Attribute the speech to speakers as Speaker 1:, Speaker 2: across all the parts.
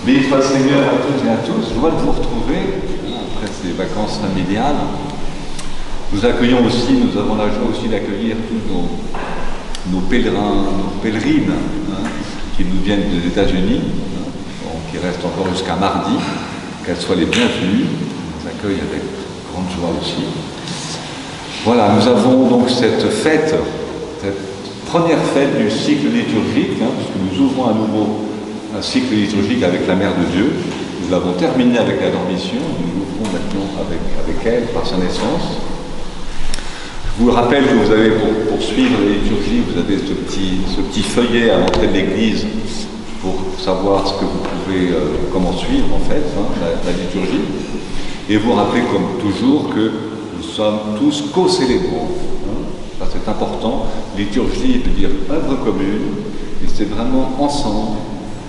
Speaker 1: Béni soit le Seigneur à toutes et à tous. Joie de vous retrouver après ces vacances familiales. Nous accueillons aussi, nous avons la joie aussi d'accueillir tous nos pèlerins, nos pèlerines qui nous viennent des États-Unis, qui restent encore jusqu'à mardi. Qu'elles soient les bienvenues. On les accueille avec grande joie aussi. Voilà, nous avons donc cette fête, cette première fête du cycle liturgique, puisque nous ouvrons à nouveau un cycle liturgique avec la Mère de Dieu. Nous l'avons terminé avec la Dormition, nous l'ouvrons maintenant avec elle par sa naissance. Je vous rappelle que vous avez, pour suivre la liturgie, vous avez ce petit feuillet à l'entrée de l'église pour savoir ce que vous pouvez, comment suivre en fait, la liturgie. Et vous rappelez comme toujours que nous sommes tous co-célébrants. Ça c'est important. Liturgie veut dire œuvre commune, et c'est vraiment ensemble,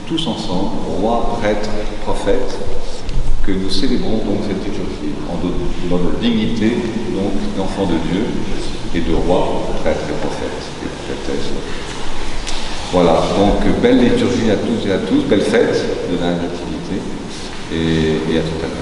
Speaker 1: tous ensemble, rois, prêtres, prophètes, que nous célébrons donc cette liturgie dans notre dignité donc d'enfants de Dieu et de rois, prêtres et prophètes et prophétesses. Voilà, donc belle liturgie à toutes et à tous, belle fête de la Nativité et à tout à l'heure.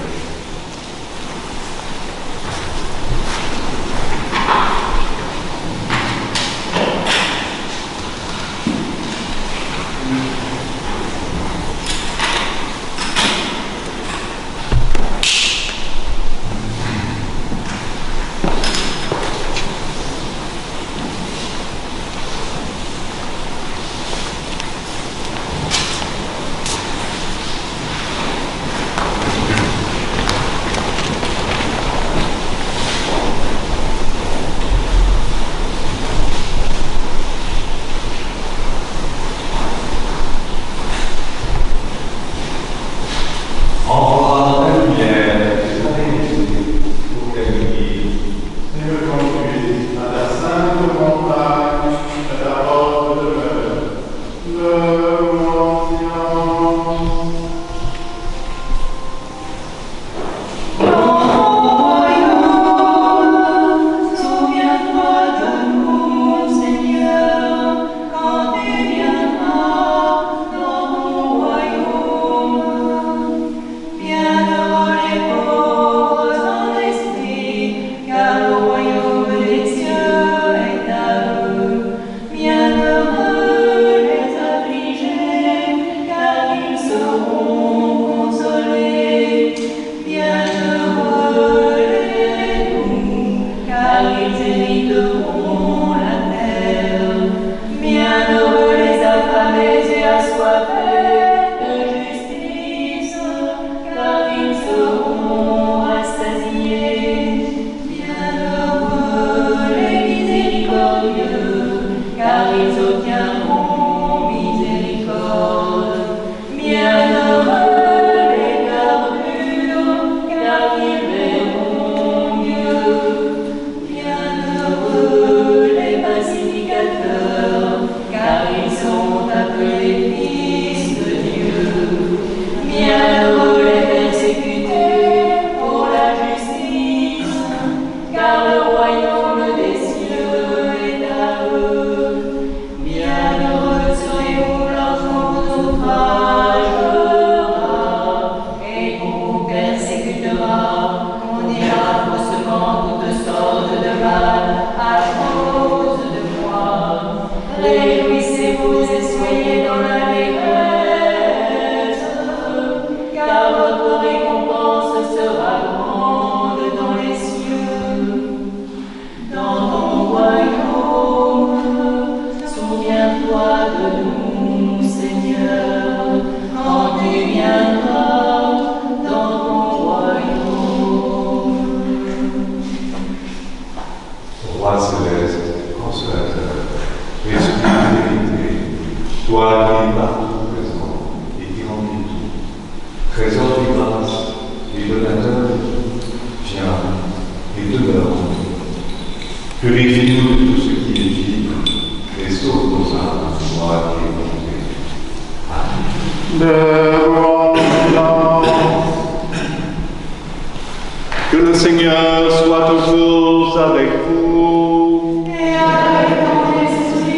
Speaker 2: Que le Seigneur soit toujours avec vous.
Speaker 3: Et avec ton esprit.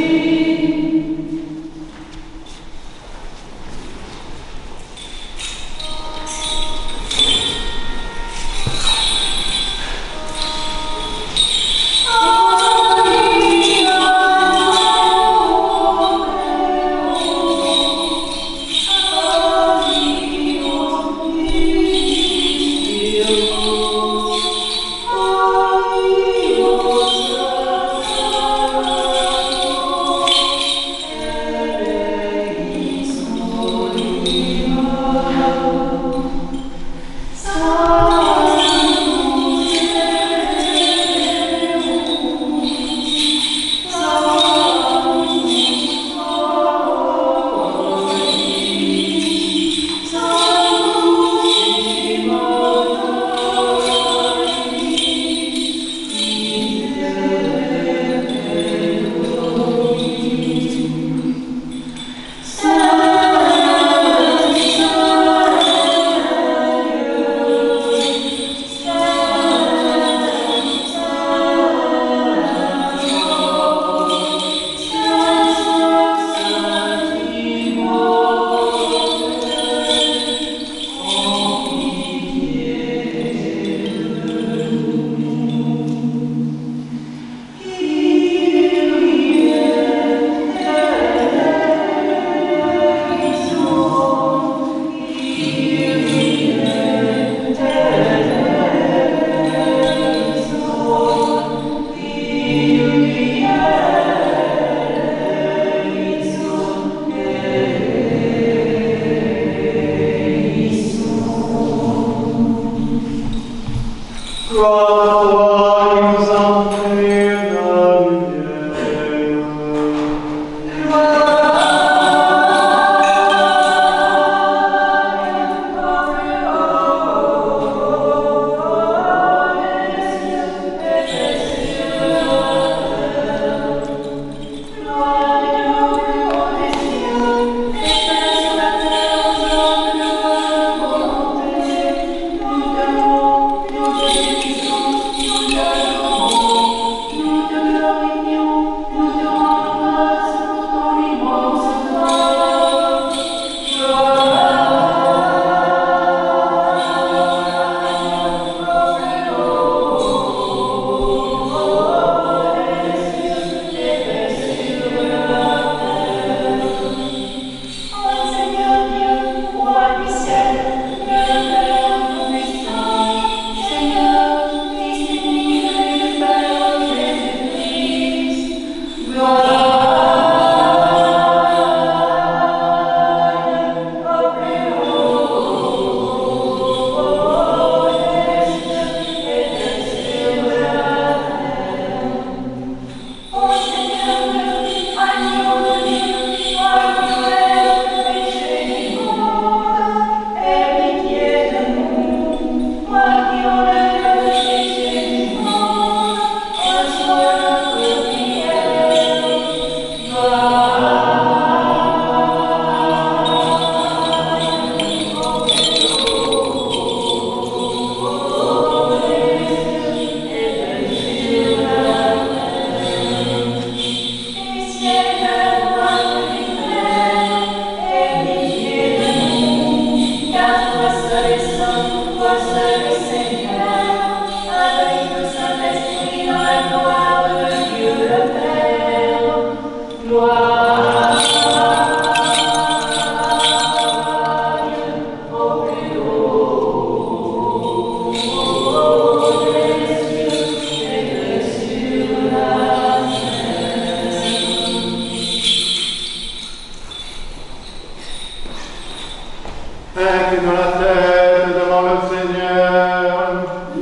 Speaker 2: Inclinons la tête devant le Seigneur.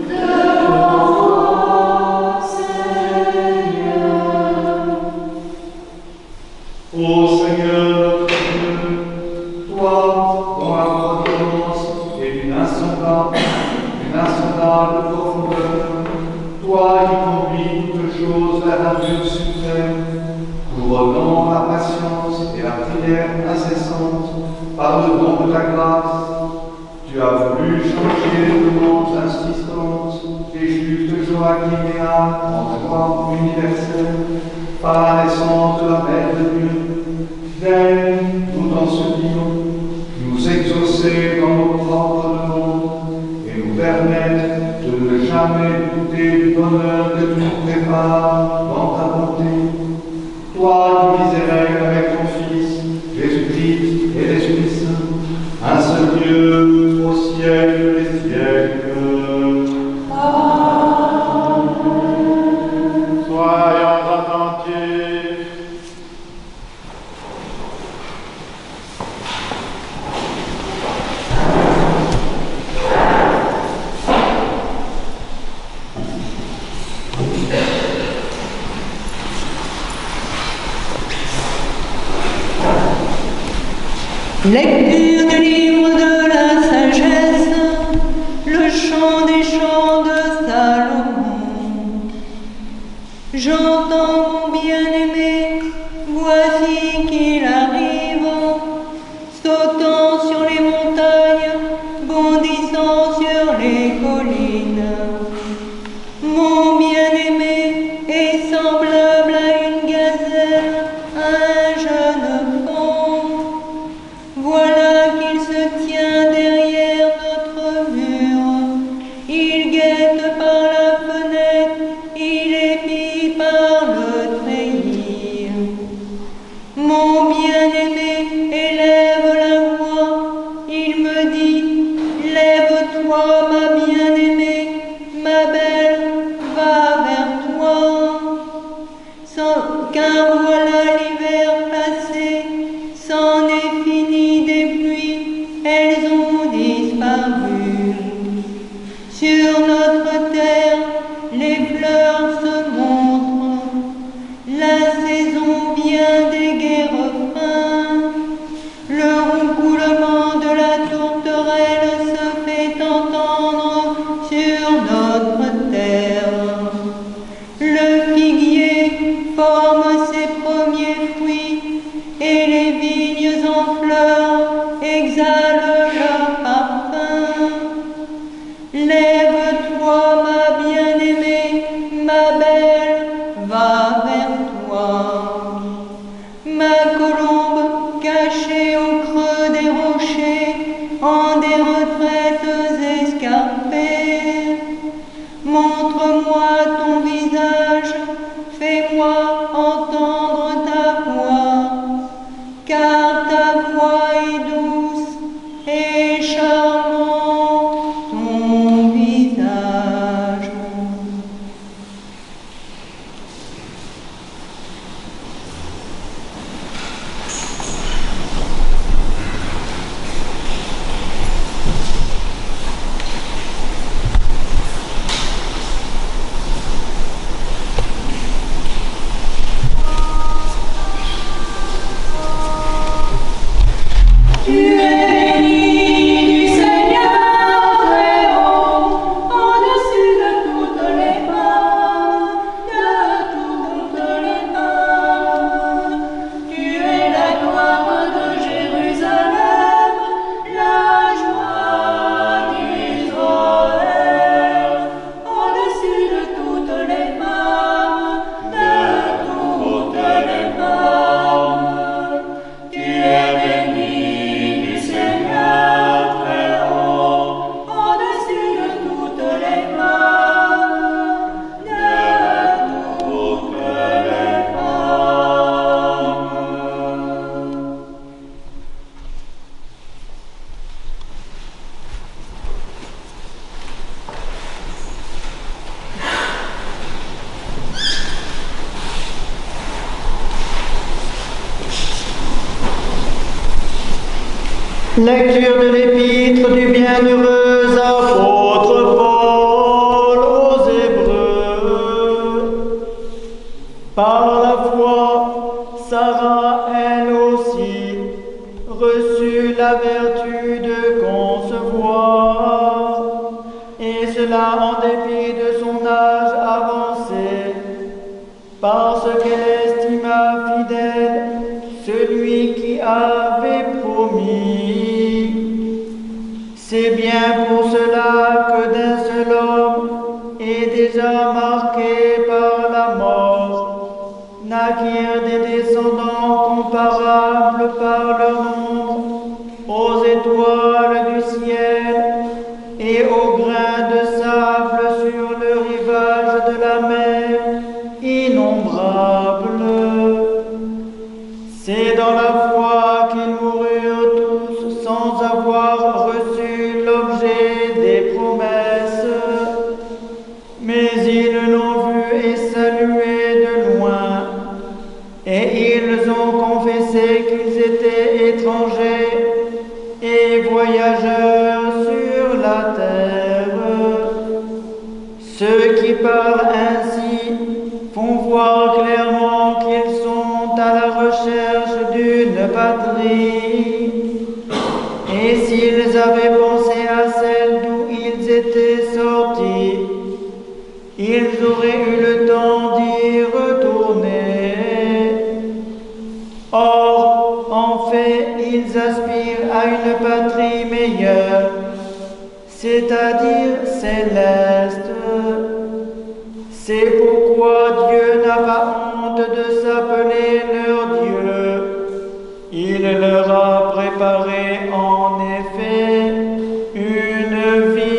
Speaker 3: Devant Seigneur.
Speaker 2: Ô Seigneur notre Dieu, toi, dont la providence est d'une insondable profondeur, toi qui conduis toutes choses vers un but suprême, couronnant la patience et la prière incessante par le don de ta grâce, tu as voulu changer de demandes insistantes et justes Joachim et Anne en foi universelle par la naissance de la Mère de Dieu. Viens, nous t'en supplions, nous exaucer dans nos propres demandes et nous permettre de ne jamais douter du bonheur que tu nous prépares dans ta bonté. Toi qui vis et règnes avec ton Fils, Jésus-Christ et l'Esprit Saint, un seul Dieu au siècle des siècles.
Speaker 3: Amen.
Speaker 2: Soyons attentifs.
Speaker 4: Lecture du livre de la sagesse, le chant des chants de Salomon. J'entends mon bien-aimé, voici qu'il arrive, sautant sur les montagnes, bondissant sur les collines. Mon bien-aimé est semblable à une gazelle, à un jeune faon. Voilà qu'il se tient derrière notre mur. Il guette par la fenêtre, il épie par le treillis. Mon bien-aimé élève la voix, il me dit, lève-toi ma bien-aimée, ma belle, va vers toi. Car voilà l'hiver passé, c'en est fini des pluies, elles ont disparu. Sur notre terre, les fleurs se montrent, la saison vient des guérefins. Le roucoulement de la tourterelle se fait entendre sur notre terre. Le figuier forme ses premiers fruits et les vignes en fleurs exhalent leur parfum. Lève-toi ma bien-aimée, ma belle, va vers toi. Ma colombe cachée au creux des rochers en des retraites escarpées. Montre-moi ton visage, fais-moi entendre ta voix, car ta voix est douce et charmant ton visage.
Speaker 3: Lecture de l'épître du bienheureux apôtre Paul aux Hébreux. Par la foi, Sarah, elle aussi, reçut la vertu de concevoir, et cela en dépit de son âge avancé, parce qu'elle estima fidèle celui qui avait promis. C'est bien pour cela que d'un seul homme est déjà marqué par la mort, naquirent des descendants comparables par leur nombre aux étoiles du ciel et aux grains de sable sur le rivage de la mer, innombrables. C'est dans la foi qu'ils moururent tous sans avoir reçu l'objet des promesses, mais ils l'ont vu et salué de loin, et ils ont confessé qu'ils étaient étrangers et voyageurs sur la terre. Ceux qui parlent ainsi font voir clairement qu'ils sont à la recherche d'une patrie. Et s'ils avaient pensé à celle d'où ils étaient sortis, ils auraient eu le temps d'y retourner. Or, en fait, ils aspirent à une patrie meilleure, c'est-à-dire céleste. C'est pourquoi Dieu n'a pas honte de s'appeler leur Dieu. Il leur a préparé en effet une ville.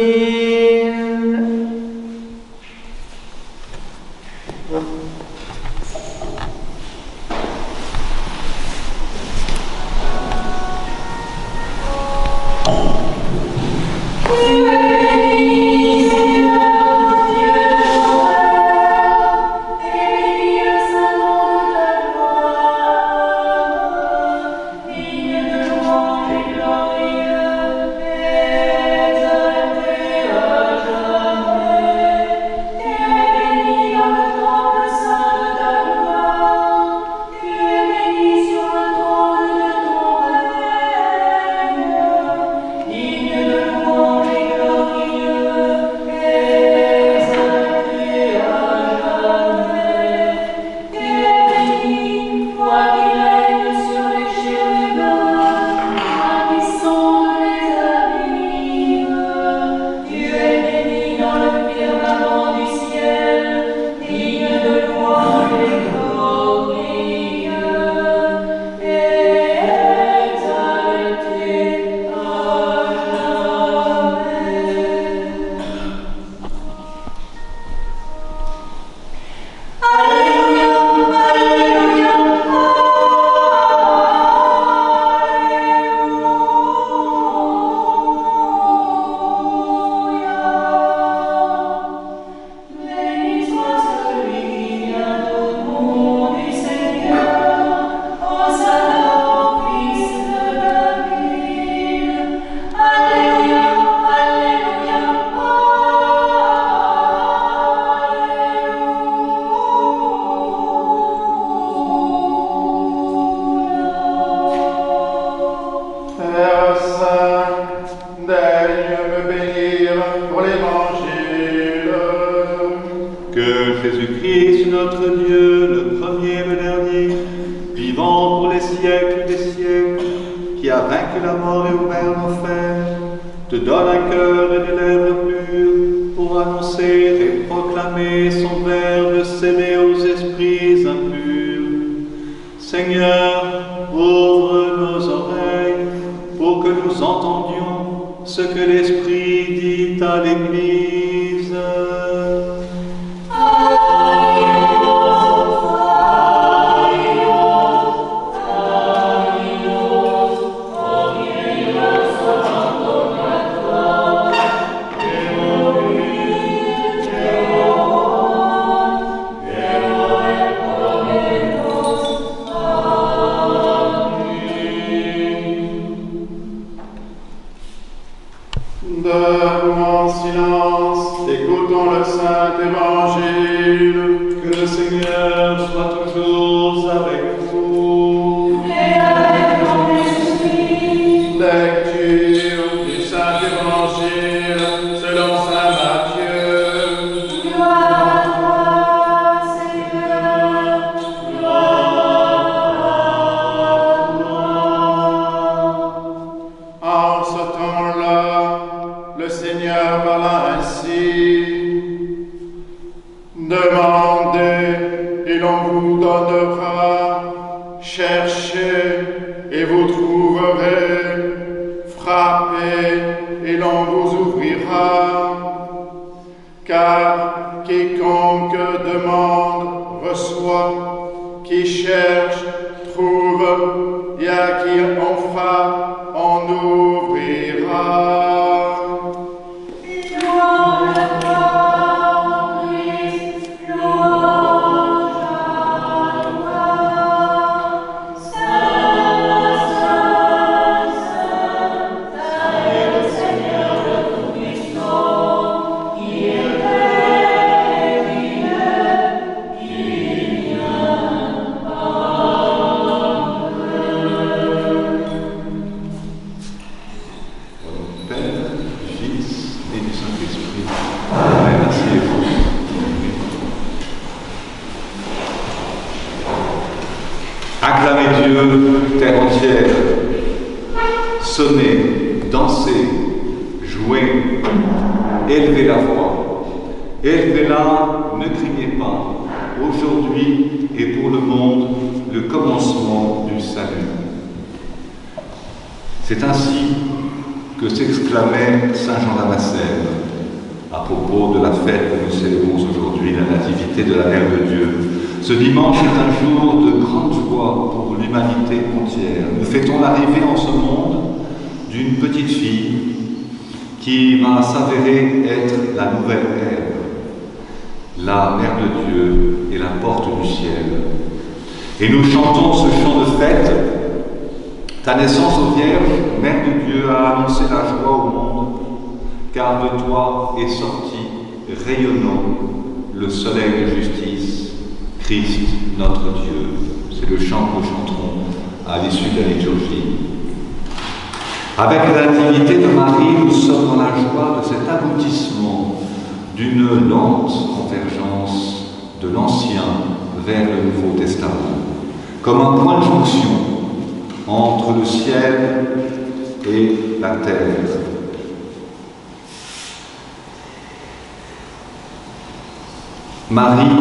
Speaker 5: Jésus-Christ, notre Dieu, le premier, le dernier, vivant pour les siècles des siècles, qui a vaincu la mort et ouvert l'enfer, te donne un cœur et des lèvres pures pour annoncer et proclamer son verbe s'aimer aux esprits impurs. Seigneur, ouvre nos oreilles pour que nous entendions ce que l'Esprit dit à l'Église.
Speaker 2: Debout en silence, écoutons le Saint Évangile.
Speaker 5: Que le Seigneur soit toujours avec vous.
Speaker 4: Et avec ton esprit.
Speaker 2: Lecture du Saint Évangile selon Saint Matthieu.
Speaker 4: Gloire à toi, Seigneur.
Speaker 2: En ce temps-là, le Seigneur parla ainsi. Demandez et l'on vous donnera. Cherchez et vous trouverez. Frappez et l'on vous ouvrira. Car quiconque demande reçoit, qui cherche trouve, et à qui on frappe on ouvrira.
Speaker 4: Louange à toi, Christ, louange à toi. Saint, Saint, Saint, Saint est le Seigneur le Tout-Puissant, qui était et qui vient.
Speaker 1: Père, du Fils et du Saint-Esprit. Amen. Asseyez-vous. Acclamez Dieu, terre entière. Sonnez, dansez, jouez, élevez la voix. Élevez-la, ne criez pas. Aujourd'hui et pour le monde, le commencement du salut. C'est ainsi que s'exclamait Saint Jean Damascène à propos de la fête que nous célébrons aujourd'hui, la nativité de la Mère de Dieu. Ce dimanche est un jour de grande joie pour l'humanité entière. Nous fêtons l'arrivée en ce monde d'une petite fille qui va s'avérer être la nouvelle Mère, la Mère de Dieu et la porte du ciel. Et nous chantons ce chant de fête. Ta naissance, ô Vierge, Mère de Dieu, a annoncé la joie au monde, car de toi est sorti, rayonnant, le soleil de justice, Christ, notre Dieu. C'est le chant que nous chanterons à l'issue de la liturgie. Avec la nativité de Marie, nous sommes dans la joie de cet aboutissement d'une lente convergence de l'Ancien vers le Nouveau Testament, comme un point de jonction entre le ciel et la terre. Marie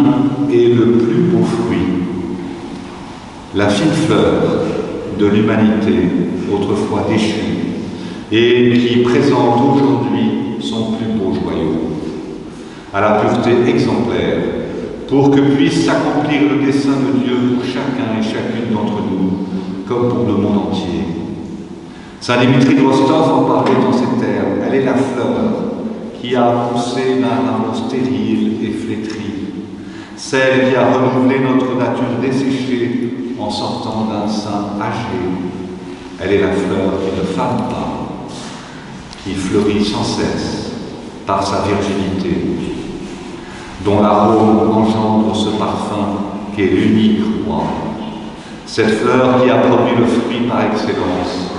Speaker 1: est le plus beau fruit, la fine fleur de l'humanité, autrefois déchue, et qui présente aujourd'hui son plus beau joyau, à la pureté exemplaire, pour que puisse s'accomplir le dessein de Dieu pour chacun et chacune d'entre nous, comme pour le monde entier. Saint Dimitri de Rostov en parlait dans ces termes. Elle est la fleur qui a poussé d'un rameau stérile et flétri, celle qui a renouvelé notre nature desséchée en sortant d'un sein âgé. Elle est la fleur qui ne fane pas, qui fleurit sans cesse par sa virginité, dont l'arôme engendre ce parfum qui est l'unique roi. Cette fleur qui a produit le fruit par excellence,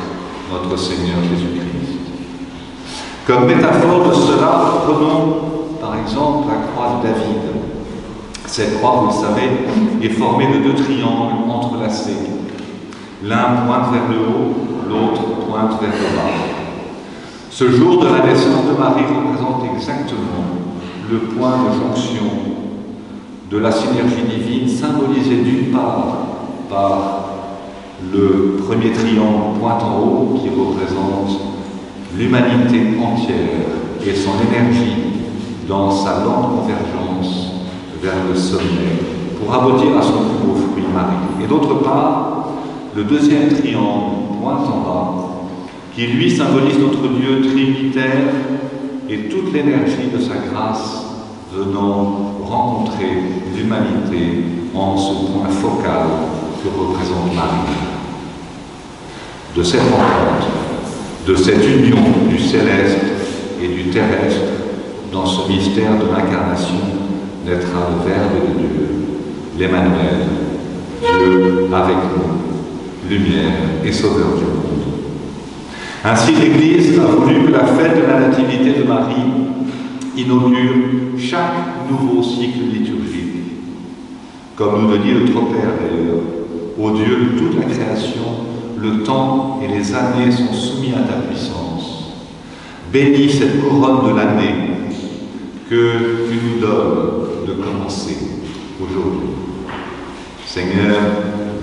Speaker 1: notre Seigneur Jésus-Christ. Comme métaphore de cela, prenons par exemple la croix de David. Cette croix, vous le savez, est formée de deux triangles entrelacés. L'un pointe vers le haut, l'autre pointe vers le bas. Ce jour de la naissance de Marie représente exactement le point de jonction de la synergie divine, symbolisée d'une part par le premier triangle point en haut qui représente l'humanité entière et son énergie dans sa lente convergence vers le sommet pour aboutir à son plus beau fruit, Marie. Et d'autre part, le deuxième triangle point en bas qui lui symbolise notre Dieu trinitaire et toute l'énergie de sa grâce venant rencontrer l'humanité en ce point focal que représente Marie. De cette rencontre, de cette union du céleste
Speaker 5: et du terrestre, dans ce mystère de l'incarnation, naîtra le Verbe de Dieu, l'Emmanuel, Dieu avec nous, lumière et sauveur du monde. Ainsi, l'Église a voulu que la fête de la Nativité de Marie inaugure chaque nouveau cycle liturgique. Comme nous le dit le Tropère d'ailleurs, ô Dieu de toute la création, le temps et les années sont soumis à ta puissance. Bénis cette couronne de l'année que tu nous donnes de commencer aujourd'hui. Seigneur,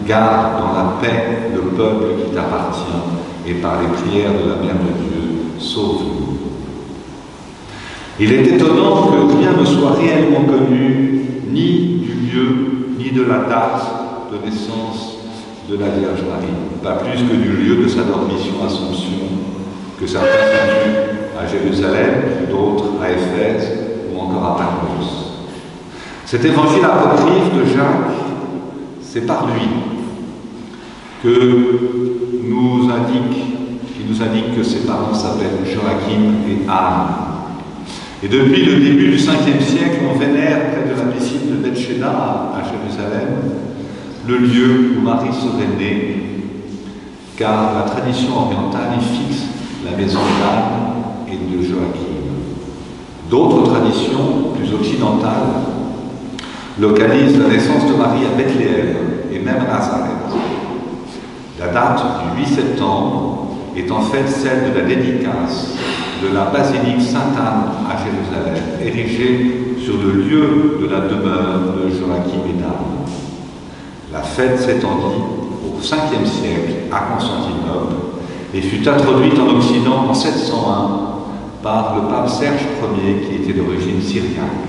Speaker 5: garde dans la paix le peuple qui t'appartient et par les prières de la Mère de Dieu, sauve-nous. Il est étonnant que rien ne soit réellement connu, ni du lieu, ni de la date de naissance de la Vierge Marie, pas plus que du lieu de sa dormition Assomption, que certains situent à Jérusalem, d'autres à Éphèse ou encore à Patmos. Cet évangile apocryphe de Jacques, c'est par lui qui nous indique que ses parents s'appellent Joachim et Anne. Et depuis le début du 5e siècle, on vénère près de la piscine de Bethshéda à Jérusalem le lieu où Marie serait née, car la tradition orientale y fixe la maison d'Anne et de Joachim. D'autres traditions, plus occidentales, localisent la naissance de Marie à Bethléem et même à Nazareth. La date du 8 septembre est en fait celle de la dédicace de la basilique Sainte-Anne à Jérusalem, érigée sur le lieu de la demeure de Joachim et d'Anne. La fête s'étendit au 5e siècle à Constantinople et fut introduite en Occident en 701 par le pape Serge Ier qui était d'origine syriaque.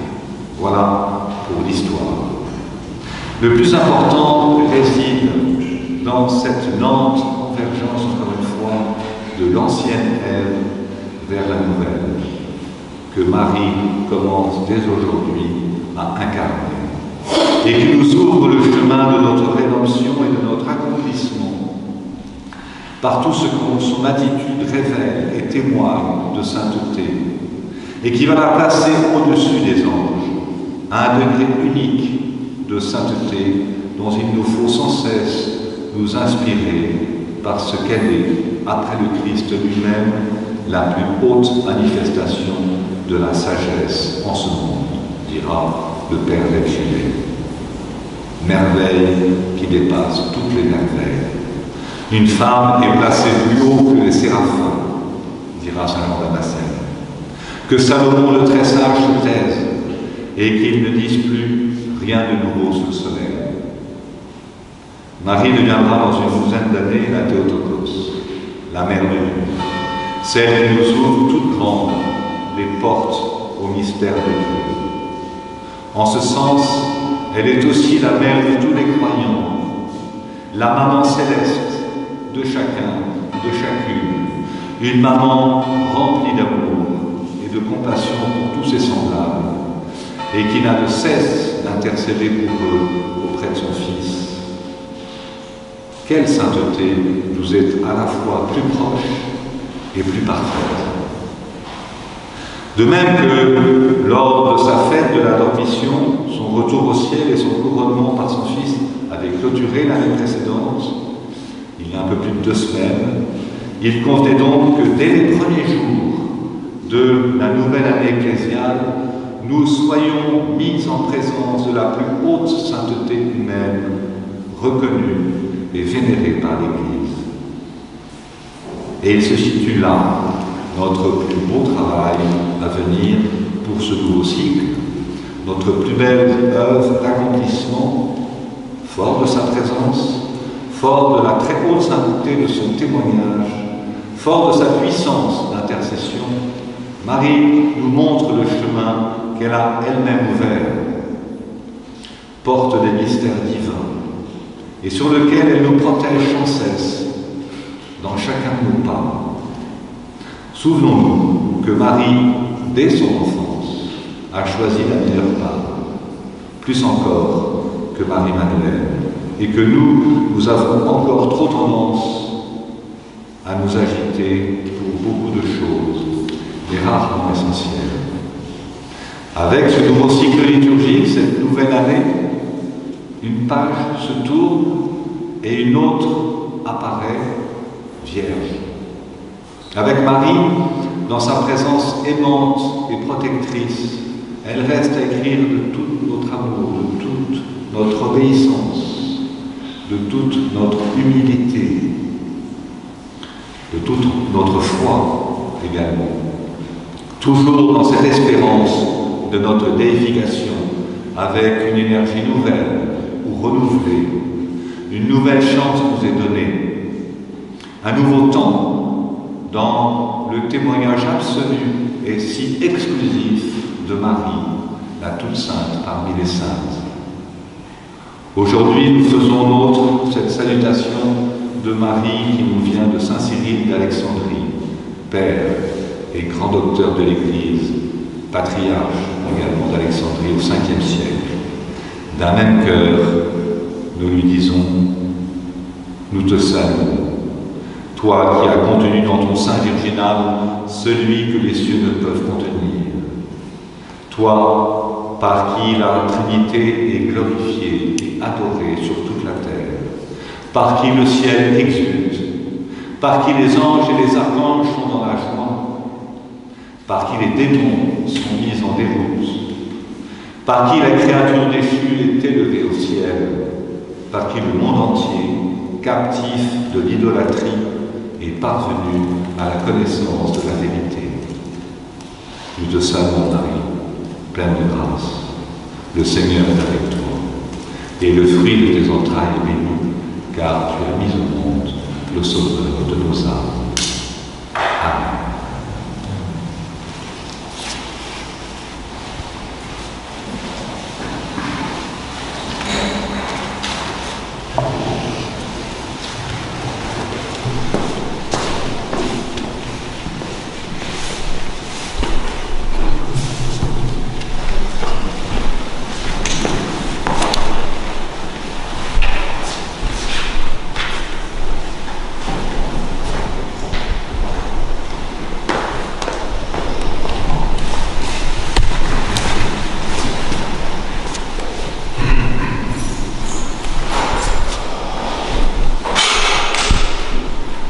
Speaker 5: Voilà pour l'histoire. Le plus important réside dans cette lente convergence, encore une fois, de l'ancienne Ève vers la nouvelle, que Marie commence dès aujourd'hui à incarner, et qui nous ouvre le chemin de notre rédemption et de notre accomplissement, par tout ce que son attitude révèle et témoigne de sainteté, et qui va la placer au-dessus des anges, à un degré unique de sainteté dont il nous faut sans cesse nous inspirer par ce qu'elle est, après le Christ lui-même, la plus haute manifestation de la sagesse en ce monde, dira le Père Légilet. Merveille qui dépasse toutes les merveilles. Une femme est placée plus haut que les séraphins, dira Saint Jean Damascène. Que Salomon le très sage se taise et qu'il ne dise plus rien de nouveau sous le soleil. Marie deviendra dans une douzaine d'années la Théotokos, la mère de Dieu, celle qui nous ouvre toutes grandes les portes au mystère de Dieu. En ce sens, elle est aussi la mère de tous les croyants, la maman céleste de chacun, de chacune, une maman remplie d'amour et de compassion pour tous ses semblables, et qui n'a de cesse d'intercéder pour eux auprès de son Fils. Quelle sainteté nous est à la fois plus proche et plus parfaite. De même que lors de sa fête de la Dormition, son retour au ciel et son couronnement par son Fils avaient clôturé l'année précédente, il y a un peu plus de 2 semaines, il convenait donc que dès les premiers jours de la nouvelle année ecclésiale, nous soyons mis en présence de la plus haute sainteté humaine, reconnue et vénérée par l'Église. Et il se situe là, notre plus beau travail à venir pour ce nouveau cycle, notre plus belle œuvre d'accomplissement, fort de sa présence, fort de la très haute sainteté de son témoignage, fort de sa puissance d'intercession. Marie nous montre le chemin qu'elle a elle-même ouvert, porte des mystères divins, et sur lequel elle nous protège sans cesse, dans chacun de nos pas. Souvenons-nous que Marie, dès son enfance, a choisi la meilleure part, plus encore que Marie-Madeleine, et que nous avons encore trop tendance à nous agiter pour beaucoup de choses, mais rarement essentiel. Avec ce nouveau cycle liturgique, cette nouvelle année, une page se tourne et une autre apparaît vierge. Avec Marie, dans sa présence aimante et protectrice, elle reste à écrire de tout notre amour, de toute notre obéissance, de toute notre humilité, de toute notre foi également. Toujours dans cette espérance de notre déification, avec une énergie nouvelle ou renouvelée, une nouvelle chance nous est donnée, un nouveau temps dans le témoignage absolu et si exclusif de Marie, la toute sainte parmi les saintes. Aujourd'hui, nous faisons nôtre cette salutation de Marie qui nous vient de Saint Cyril d'Alexandrie, Père et grand docteur de l'Église, patriarche également d'Alexandrie au 5e siècle. D'un même cœur, nous lui disons, nous te saluons, toi qui as contenu dans ton sein virginal celui que les cieux ne peuvent contenir, toi par qui la Trinité est glorifiée et adorée sur toute la terre, par qui le ciel exulte, par qui les anges et les archanges sont dans la joie, par qui les démons sont mis en déroute, par qui la créature déchue est élevée au ciel, par qui le monde entier, captif de l'idolâtrie, est parvenu à la connaissance de la vérité. Nous te saluons, Marie, pleine de grâce. Le Seigneur est avec toi, et le fruit de tes entrailles est béni, car tu as mis au monde le Sauveur de nos âmes. Amen.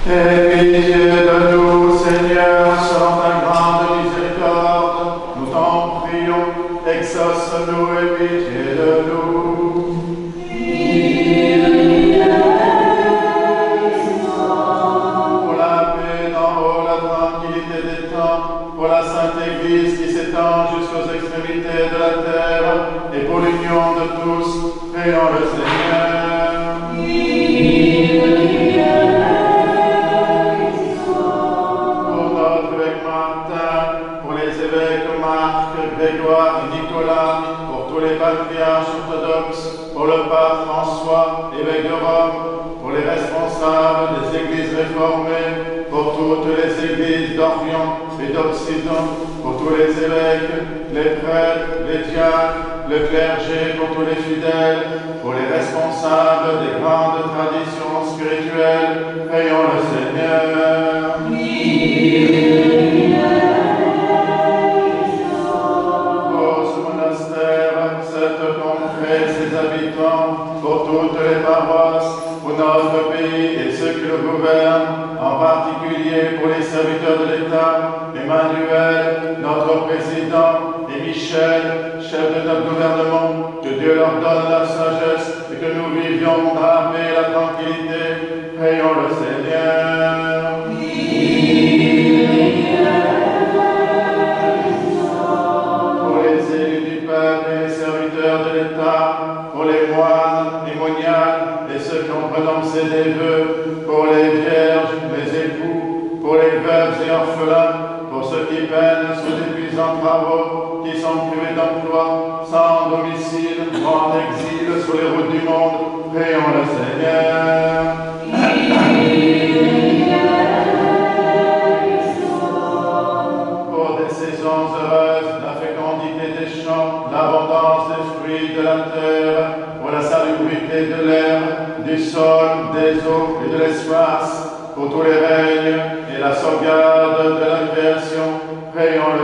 Speaker 2: Aie pitié de nous, Seigneur, selon ta grande miséricorde. Nous t'en prions, exauce-nous et pitié de nous. Pour la paix d'en haut, la tranquillité des temps, pour la Sainte Église qui s'étend jusqu'aux extrémités de la terre, et pour l'union de tous, prions le Seigneur. Grégoire et Nicolas, pour tous les patriarches orthodoxes, pour le pape François, évêque de Rome, pour les responsables des églises réformées, pour toutes les églises d'Orient et d'Occident, pour tous les évêques, les prêtres, les diacres, le clergé, pour tous les fidèles, pour les responsables des grandes traditions spirituelles, prions le Seigneur. Ses habitants, pour toutes les paroisses, pour notre pays et ceux qui le gouvernent, en particulier pour les serviteurs de l'État, Emmanuel, notre président, et Michel, chef de notre gouvernement, que Dieu leur donne la sagesse et que nous vivions dans la paix et la tranquillité. Prions le Seigneur. Pour les élus du peuple et les serviteurs de l'État, pour les moines, les moniales et ceux qui ont prononcé des vœux, pour les vierges, les époux, pour les veuves et orphelins, pour ceux qui peinent sous d'épuisants travaux, qui sont privés d'emploi, sans domicile, ou en exil sur les routes du monde, prions le Seigneur. Pour des saisons heureuses, la fécondité des champs, l'abondance des fruits de la terre, pour la salubrité de l'air, du sol, des eaux et de l'espace, pour tous les règnes et la sauvegarde de la création, prions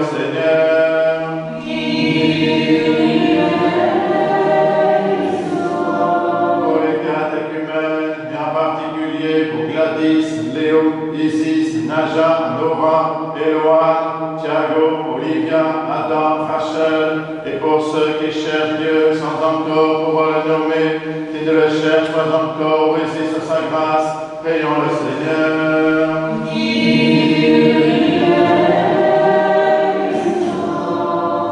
Speaker 2: Johan, Thiago, Olivia, Adam, Rachel, et pour ceux qui cherchent Dieu sans encore pouvoir le nommer, qui ne le cherchent pas encore, résistent à sa grâce, prions le Seigneur.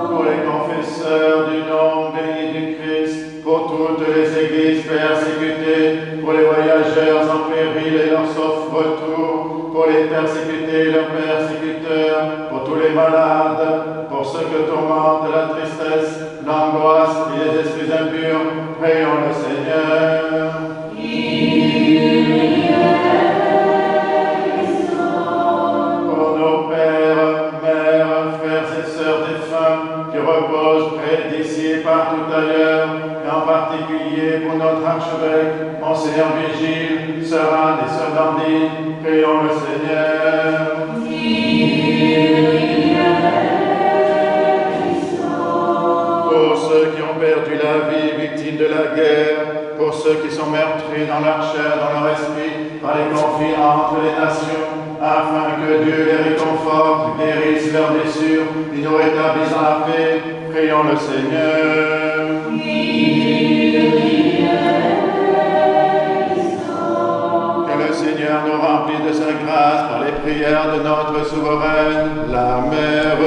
Speaker 2: Pour les confesseurs du nom béni du Christ, pour toutes les églises persécutées, pour les voyageurs en péril et leur sauf retour, pour les persécutés et leurs persécuteurs, pour tous les malades, pour ceux que tourmente la tristesse, l'angoisse et les esprits impurs, prions le Seigneur. Pour nos pères, mères, frères et sœurs défunts qui reposent près d'ici et partout ailleurs, et en particulier pour notre archevêque, Monseigneur Vigile, sœur Anne et sœur Dandine, prions le Seigneur. Pour ceux qui ont perdu la vie, victimes de la guerre, pour ceux qui sont meurtris dans leur chair, dans leur esprit, par les conflits entre les nations, afin que Dieu les réconforte, guérisse leurs blessures et nous rétablisse dans la paix, prions le Seigneur. Que le Seigneur nous remplisse de sa grâce par les prières de notre souveraine, la Mère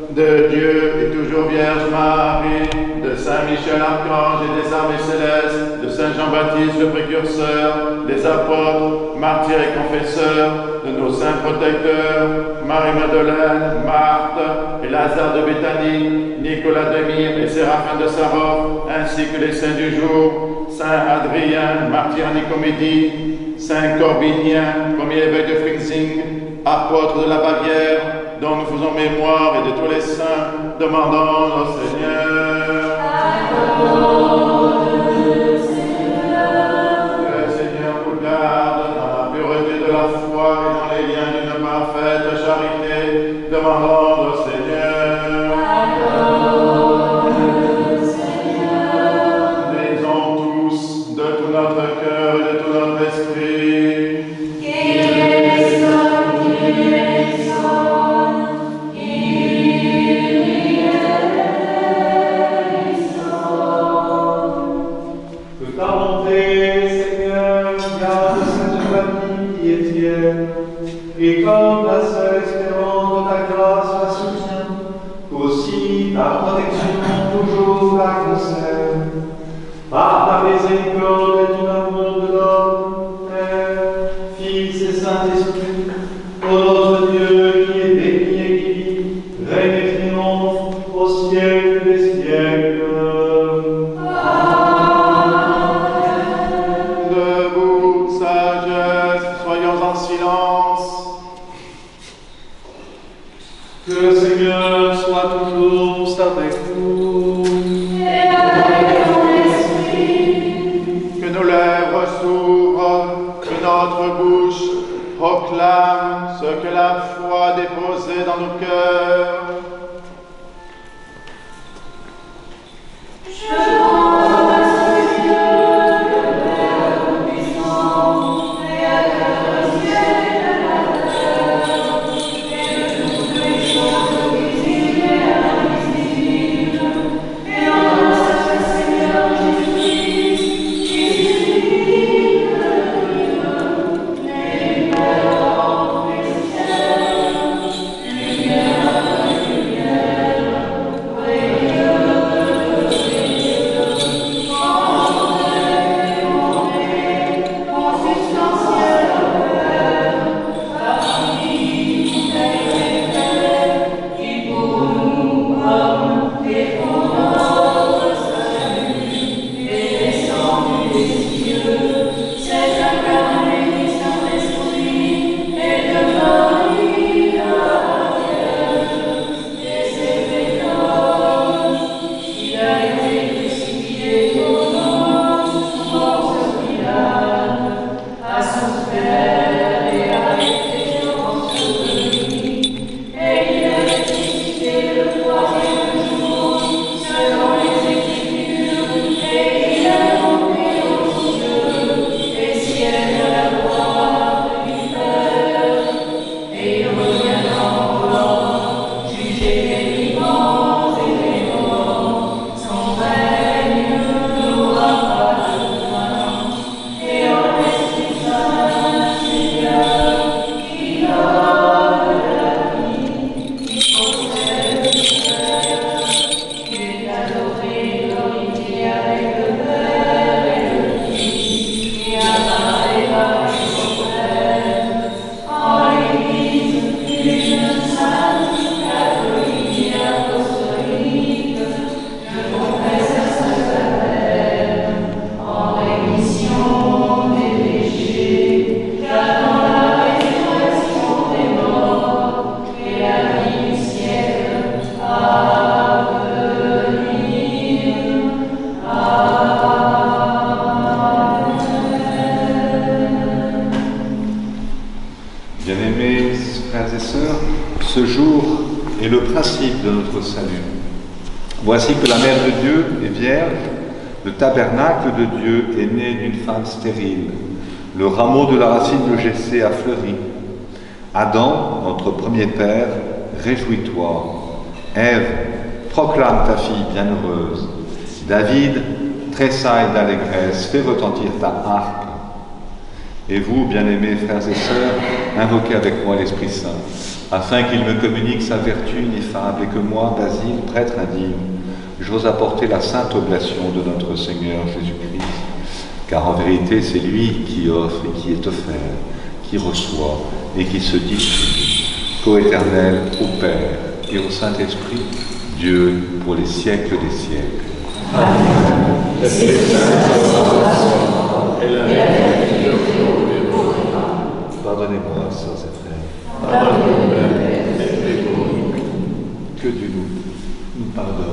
Speaker 2: de Dieu et toujours Vierge Marie, de Saint Michel Archange et des armées célestes, de Saint Jean-Baptiste le précurseur, des apôtres, martyrs et confesseurs, de nos saints protecteurs, Marie-Madeleine, Marthe et Lazare de Béthanie, Nicolas de Myre et Séraphin de Sarov, ainsi que les saints du jour, Saint Adrien, martyr en Nicomédie, Saint Corbinien, premier évêque de Freising, apôtre de la Bavière, dont nous faisons mémoire, et de tous les saints, demandons au Seigneur. Que le Seigneur nous garde dans la pureté de la foi et dans les liens d'une parfaite charité. Demandons au Seigneur. Disons tous de tout notre cœur et de tout notre esprit.
Speaker 6: Et comme la seule espérance de ta grâce la soutient, qu'aussi ta protection toujours la conserve. Par ta miséricorde et ton amour de l'homme, Père, Fils et Saint-Esprit, ô notre Dieu qui est béni et qui vit, règne et triomphe au siècle des siècles.
Speaker 2: Debout, sagesse, soyons en silence.
Speaker 6: Que le Seigneur soit toujours avec nous.
Speaker 4: Et avec ton esprit.
Speaker 2: Que nos lèvres s'ouvrent, que notre bouche proclame ce que la foi déposée dans nos cœurs.
Speaker 5: jour est le principe de notre salut. Voici que la Mère de Dieu est vierge, le tabernacle de Dieu est né d'une femme stérile. Le rameau de la racine de Jessé a fleuri. Adam, notre premier père, réjouis-toi. Ève, proclame ta fille bienheureuse. David, tressaille d'allégresse, fais retentir ta harpe. Et vous, bien-aimés frères et sœurs, invoquez avec moi l'Esprit Saint, afin qu'il me communique sa vertu ineffable et que moi, Basile, prêtre indigne, j'ose apporter la sainte oblation de notre Seigneur Jésus-Christ. Car en vérité, c'est lui qui offre et qui est offert, qui reçoit et qui se distribue, coéternel au Père et au Saint-Esprit, Dieu pour les siècles des siècles. Amen. Pardonnez-moi, sœurs et frères. Que Dieu nous pardonne.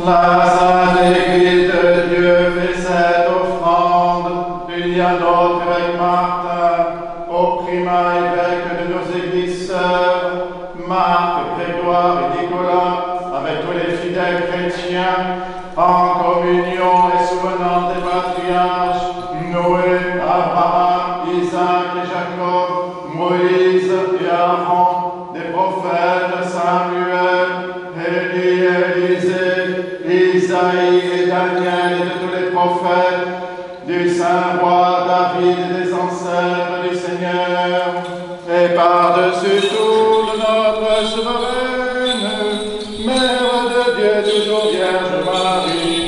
Speaker 2: La Sainte Église de Dieu fait cette offrande, il y a d'autres avec Martin, au primat évêque de nos églises sœurs, Marc, Grégoire et Nicolas, avec tous les fidèles chrétiens, en communion et souvenant des patriarches, Noé, Abraham, Isaac et Jacob, Moïse et Aaron, des prophètes Samuel, Élie et Élisée, Isaïe et Daniel et de tous les prophètes, du saint roi David et des ancêtres du Seigneur, et par-dessus tout de notre souveraine, Mère de Dieu, toujours Vierge Marie.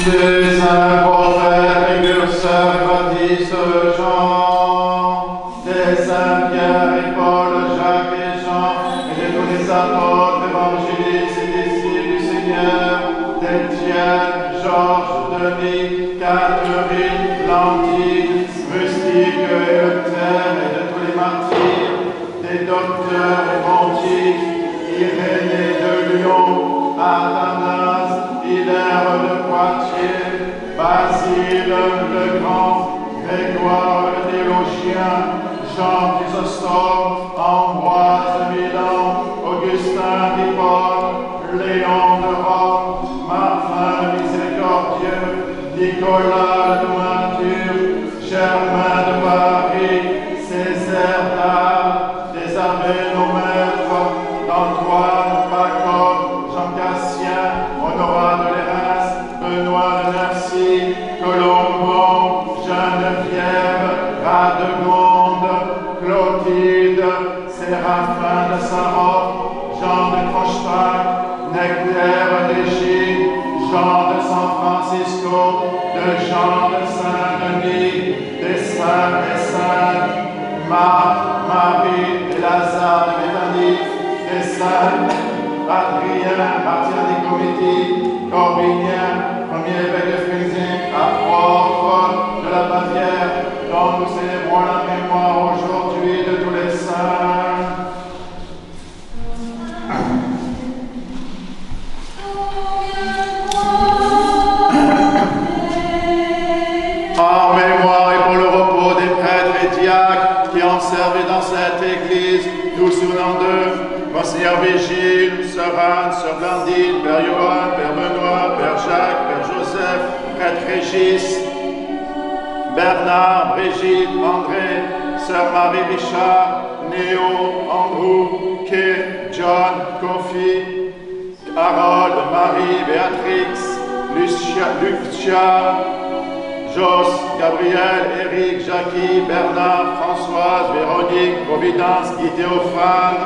Speaker 2: Des saints prophètes et de saint Baptiste Jean, des saints Pierre et Paul, Jacques et Jean, et de tous les apôtres
Speaker 6: autres évangélistes et disciples du Seigneur, d'Étienne, Georges, Denis, Catherine, Landine, Rustique et Luther et de tous les martyrs, des docteurs et pontifes, Irénée de Lyon, Athanas, Hilaire de Poitiers, Basile le Grand, Grégoire le théologien, Jean Chrysostome, Ambroise de Milan, Augustin d'Hippone, Léon de Rome, Martin miséricordieux, Nicolas de Mainture, Germain de Paris, Césaire d'Arles, des abbés nos maîtres, Antoine, Paco, Jean Cassien, Honorat de Lérins, Benoît de Mercy, Colombo, Geneviève, Radegonde, Clotilde, Séraphin de Saint-Roch, Jean de Crochetac, Nectaire d'Égypte, Jean de San Francisco, de Jean de Saint-Denis, des saints et saintes, Marc, Marie et Lazare de Béthanie, des saints, Adrien, Martin Nicomédie, Corbinien, premier évêque de Friesing, apôtre de la Bavière, dont nous célébrons la mémoire aujourd'hui de tous les saints. En mémoire et pour le repos des prêtres et diacres qui ont servi dans cette église, nous souvenons d'eux, Monseigneur Vigile, Sœur Anne, Sœur Blandine, Père Johan, Père Benoît, Père Jacques, Père Joseph, Prêtre Régis, Bernard, Brigitte, André, Sœur Marie-Richard, Néo, Andrew, Kay, John, Kofi, Harold, Marie, Béatrix, Lucia, Jos, Gabriel, Éric, Jackie, Bernard, Françoise, Véronique, Providence, Guy Théophane,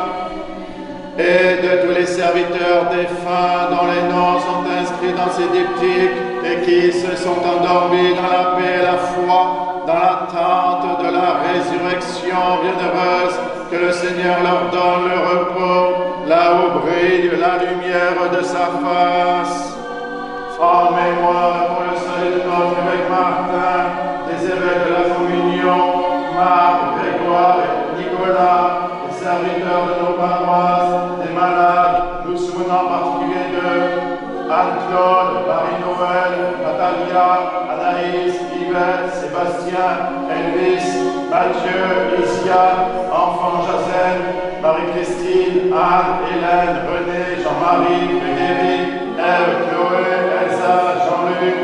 Speaker 6: et de tous les serviteurs défunts dont les noms sont inscrits dans ces diptyques et qui se sont endormis dans la paix et la foi, dans l'attente de la résurrection bienheureuse, que le Seigneur leur donne le repos, là où brille la lumière de sa face. En mémoire pour le salut de notre évêque Martin, des évêques de la communion, Marc, Grégoire et Nicolas, les serviteurs de nos paroisses, des malades, nous souvenons en particulier de Anne-Claude, Marie-Noël, Natalia, Anaïs, Yvette, Sébastien, Elvis, Mathieu, Isia, enfant Jacène, Marie-Christine, Anne, Hélène, René, Jean-Marie, Frédéric, Ève, Chloé, Elsa, Jean-Luc.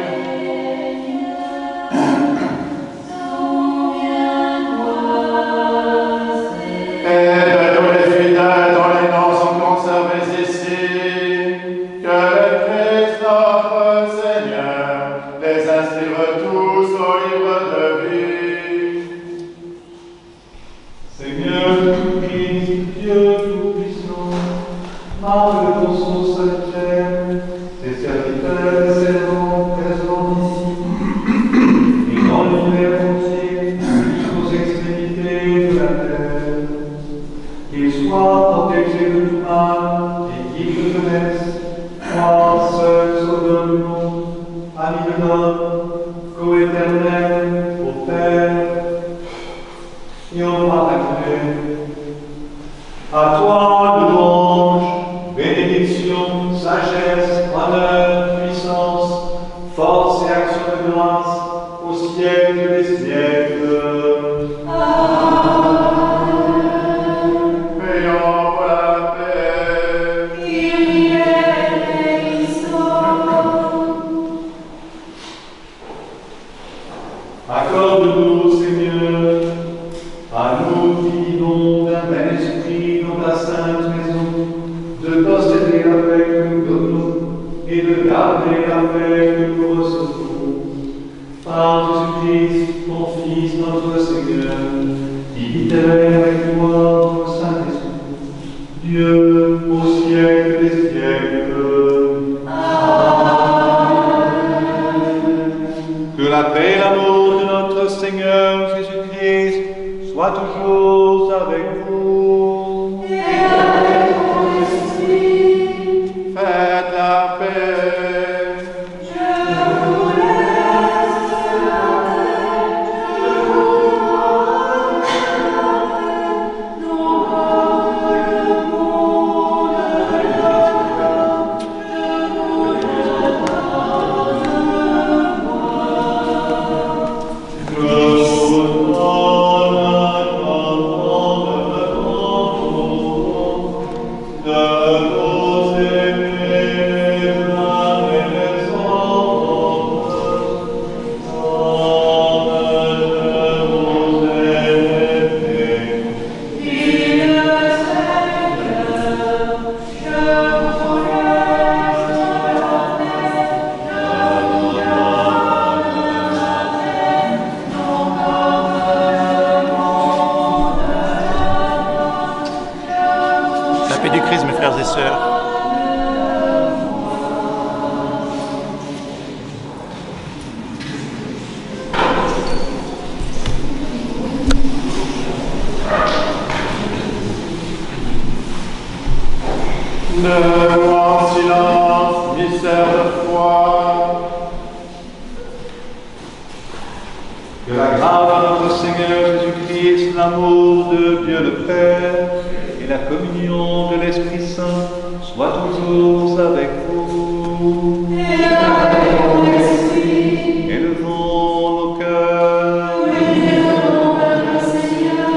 Speaker 6: Et de tous les fidèles dont les noms sont conservés ici, que le Christ notre Seigneur les inscrive tous au livre de vie.
Speaker 2: Seigneur Christ, Dieu Tout-Puissant, marque de ton son sanctuaire, tes serviteurs et servants présents ici, et dans l'univers entier, jusqu'aux extrémités de la terre, qu'ils soient protégés de tout mal et qu'ils te connaissent, toi seul sauveur du monde, ami de l'homme, co-éternel, au Père et au Paraclet. À toi, louange, bénédiction, sagesse, honneur, puissance, force et action de grâce, au siècle des siècles.
Speaker 6: Prions pour la paix.
Speaker 2: Accorde-nous, Seigneur, à nous qui vivons d'un même esprit dans ta sainte maison, de posséder la paix que nous donnons et de garder la paix que nous recevons. Par Jésus-Christ, ton Fils, notre Seigneur, qui vit avec toi au Saint-Esprit, Dieu au siècle des siècles.
Speaker 5: Que la paix et l'amour de notre Seigneur Jésus-Christ soient toujours avec vous.
Speaker 4: Et avec ton esprit.
Speaker 7: La paix du Christ, mes frères et sœurs.
Speaker 6: Demeure en silence, mystère de foi. Que la grâce de notre Seigneur Jésus-Christ, l'amour de Dieu le Père et la communion de l'Esprit Saint soient toujours avec vous.
Speaker 4: Et avec ton esprit.
Speaker 6: Élevons nos cœurs.
Speaker 4: Oui, élevons notre Seigneur.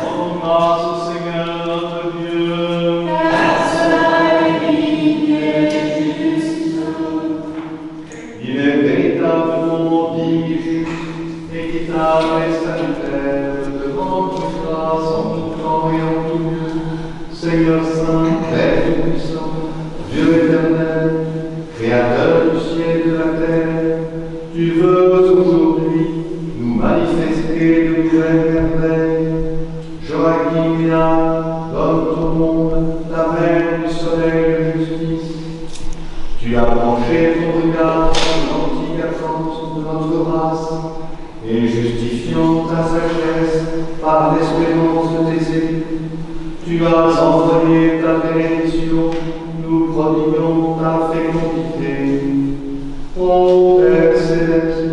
Speaker 6: Rendons grâce au Seigneur notre Dieu.
Speaker 4: Car cela est digne et juste.
Speaker 6: Il est véritablement digne et juste, équitable et salutaire devant toute grâce en tout temps et en tout lieu. Seigneur Saint, Père Tout-Puissant, Dieu éternel, Créateur du ciel et de la terre, tu veux aujourd'hui nous manifester de nouvelles merveilles. Joachim et Anne donnent au monde la mère du soleil de justice. Tu as penché ton regard sur l'antique attente de notre race, et justifiant ta sagesse par l'espérance de tes élus, tu as envoyé ta bénédiction, nous prodiguons ta fécondité. Ô Père céleste,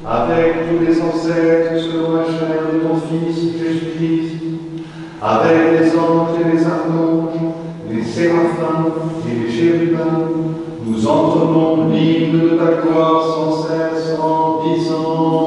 Speaker 6: avec tous les ancêtres selon la chair de ton Fils Jésus-Christ, avec les anges et les archanges, les séraphins et les chérubins, nous entonnons l'hymne de ta gloire sans cesse en disant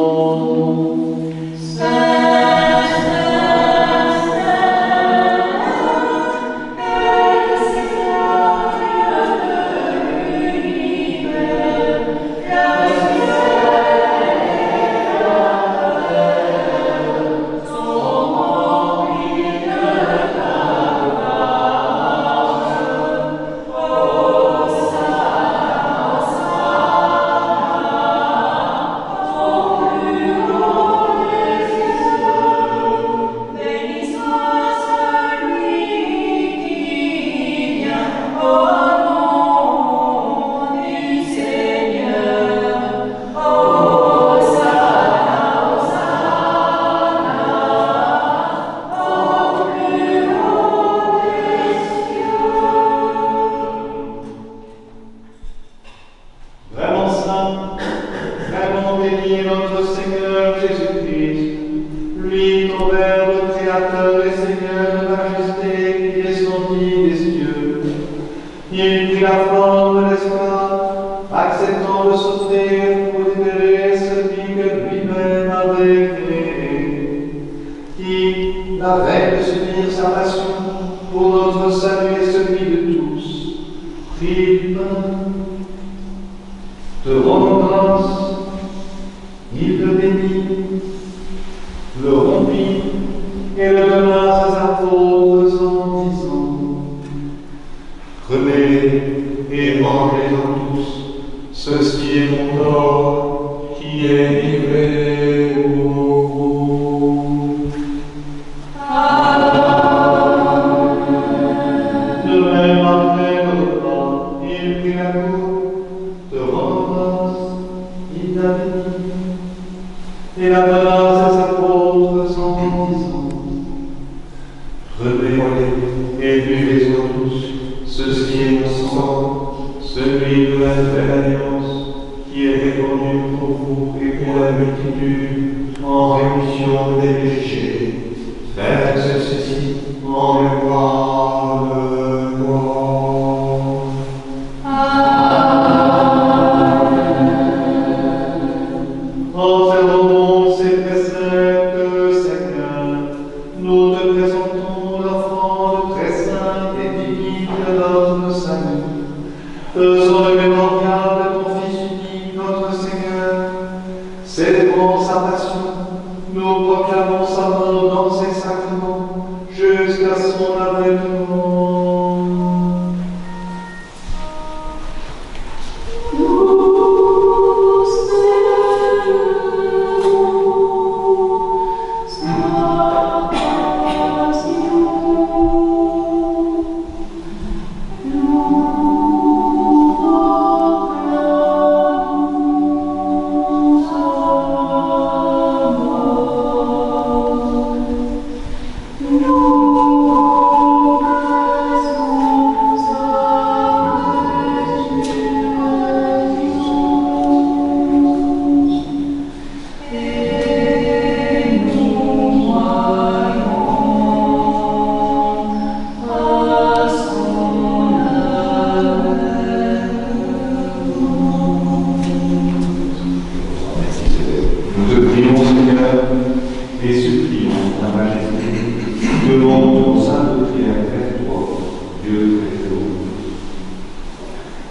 Speaker 6: jusqu'à son avènement.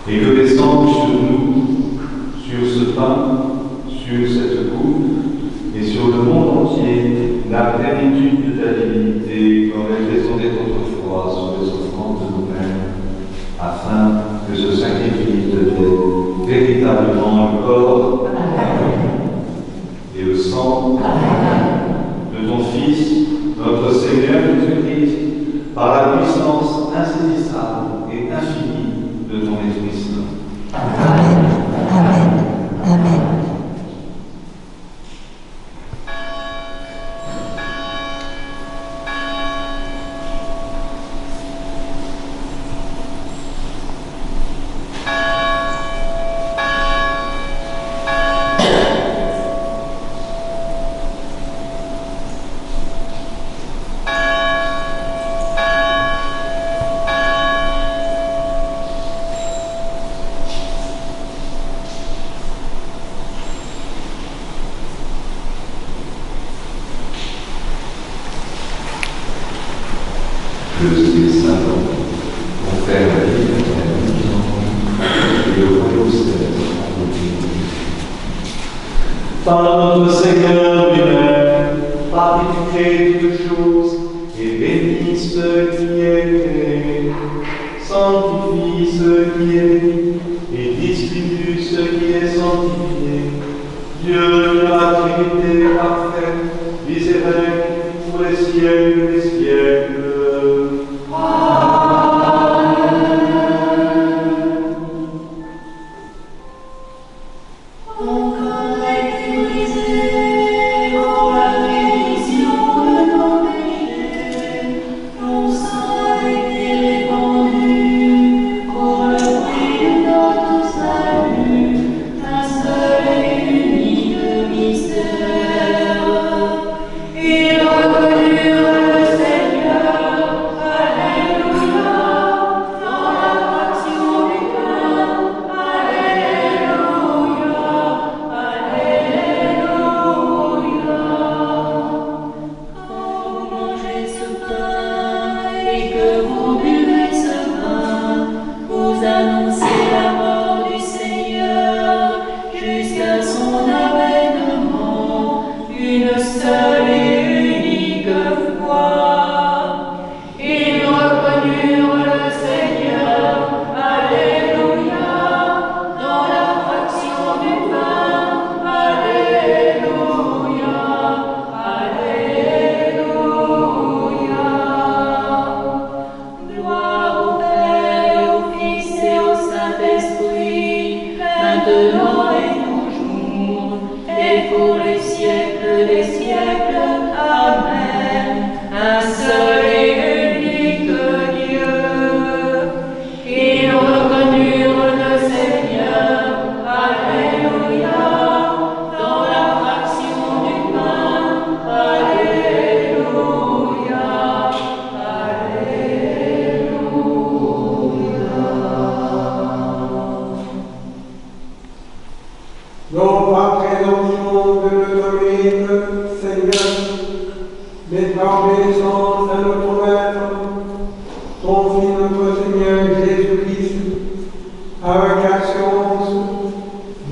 Speaker 2: et que descende sur nous, sur ce pain, sur cette coupe et sur le monde entier la plénitude de ta divinité comme elle descendait autrefois sur les offrandes de nous-mêmes, afin que ce sacrifice devienne véritablement le corps et le sang de ton Fils, notre Seigneur Jésus-Christ, par la puissance insaisissable et infinie de ton Esprit Saint.
Speaker 8: Amen. Amen. Amen.
Speaker 2: Le Dieu Saint, confère la vie et le royaume céleste. Par notre Seigneur lui-même, par qui tu crées toutes choses, et bénis ce qui est créé, sanctifie ce qui est béni, et distribue ce qui est sanctifié. Dieu de la Trinité parfaite, vis et règne pour les siècles des siècles.
Speaker 9: Non pas présomption de le nommer Seigneur, mais par obéissance à notre Maître, ton Fils notre Seigneur Jésus-Christ, avec assurance,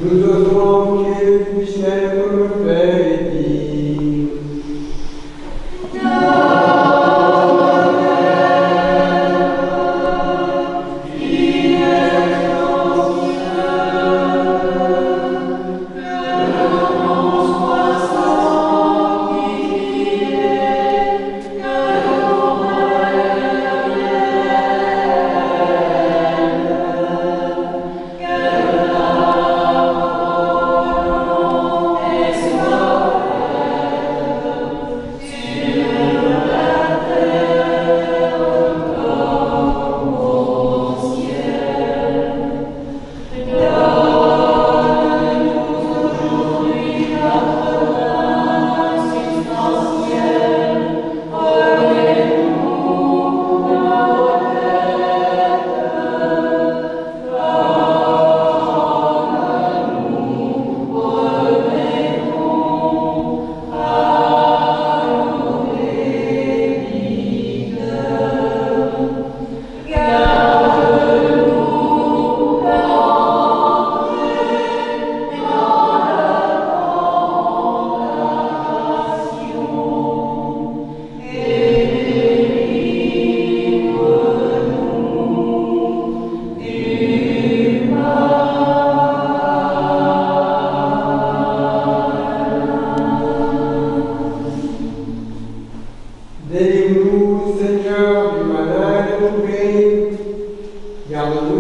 Speaker 9: nous osons invoquer du ciel comme le Père et dit.
Speaker 4: Que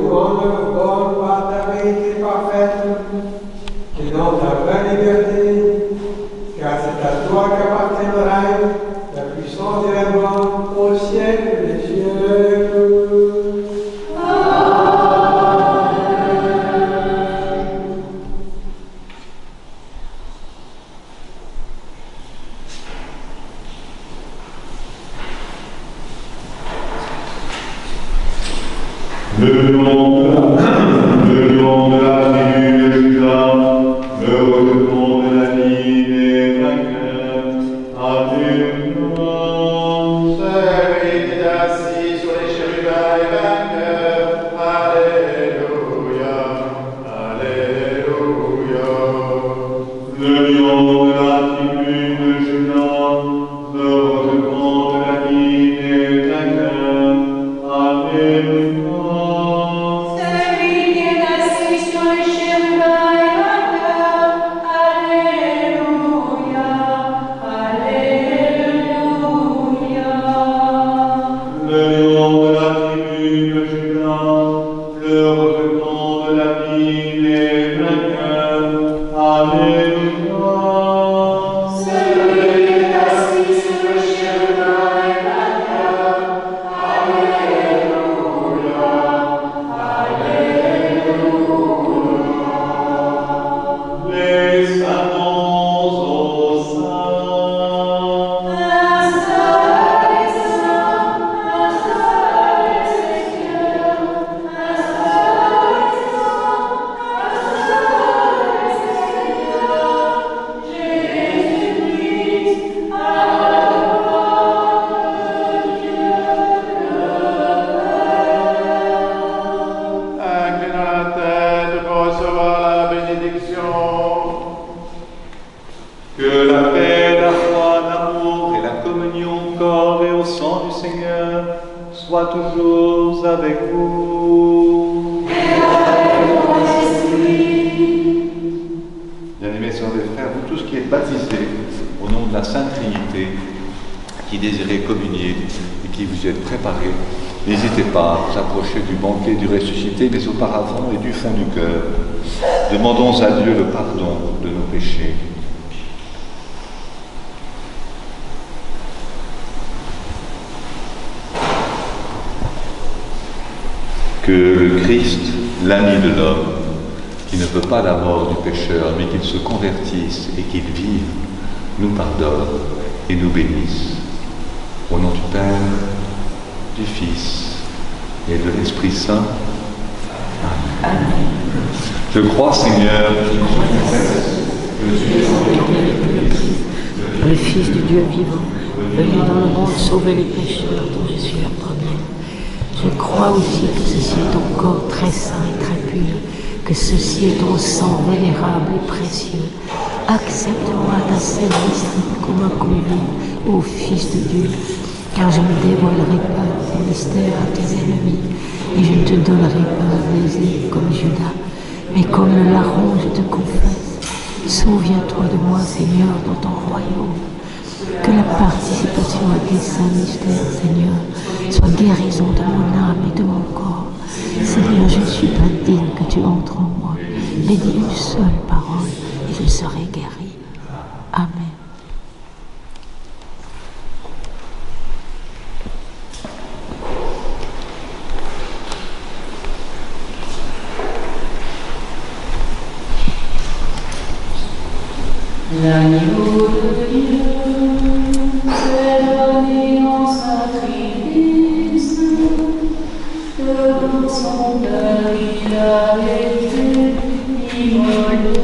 Speaker 9: nous rendre bonne par ta vérité parfaite, et dans ta vraie liberté, car c'est à toi qu'appartient le règne, la puissance et la gloire au siècle des siècles.
Speaker 5: Le lion de la tribu de Juda, le rejeton de la ligne des vainqueurs, Alléluia.
Speaker 6: Celui qui est assis sur les chérubins et vainqueurs, Alléluia, Alléluia.
Speaker 5: Le lion de la tribu de Juda, le rejeton de la ligne des vainqueurs, Alléluia. Que la paix, la foi, l'amour et la communion au corps et au sang du Seigneur soient toujours avec vous.
Speaker 4: Et avec ton esprit.
Speaker 1: Bien-aimés sœurs et frères, vous tous qui êtes baptisés au nom de la Sainte Trinité, qui désirez communier et qui vous y êtes préparés, n'hésitez pas à vous approcher du banquet du ressuscité, mais auparavant et du fond du cœur, demandons à Dieu le pardon de nos péchés. Que le Christ, l'ami de l'homme, qui ne veut pas la mort du pécheur, mais qu'il se convertisse et qu'il vive, nous pardonne et nous bénisse. Au nom du Père, du Fils et de l'Esprit Saint. Amen. Je crois, Seigneur,
Speaker 8: le Fils du Dieu vivant, venu dans le monde sauver les pécheurs dont je suis le premier. Je crois aussi que ceci est ton corps très saint et très pur, que ceci est ton sang vénérable et précieux. Accepte-moi ta sainte mystique comme un convive ô Fils de Dieu, car je ne dévoilerai pas tes mystères à tes ennemis, et je ne te donnerai pas à baiser comme Judas, mais comme le larron je te confesse. Souviens-toi de moi, Seigneur, dans ton royaume. Que la participation à tes saints mystères, Seigneur, soit guérison de mon âme et de mon corps. Seigneur, je ne suis pas digne que tu entres en moi, mais dis une seule parole et je serai guéri. Amen.
Speaker 4: L'agneau de Dieu s'est donné en sacrifice, devant son Père il a été immolé.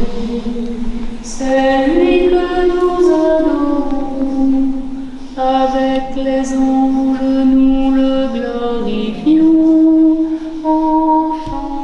Speaker 4: C'est lui que nous adorons, avec les anges nous le glorifions en chantant.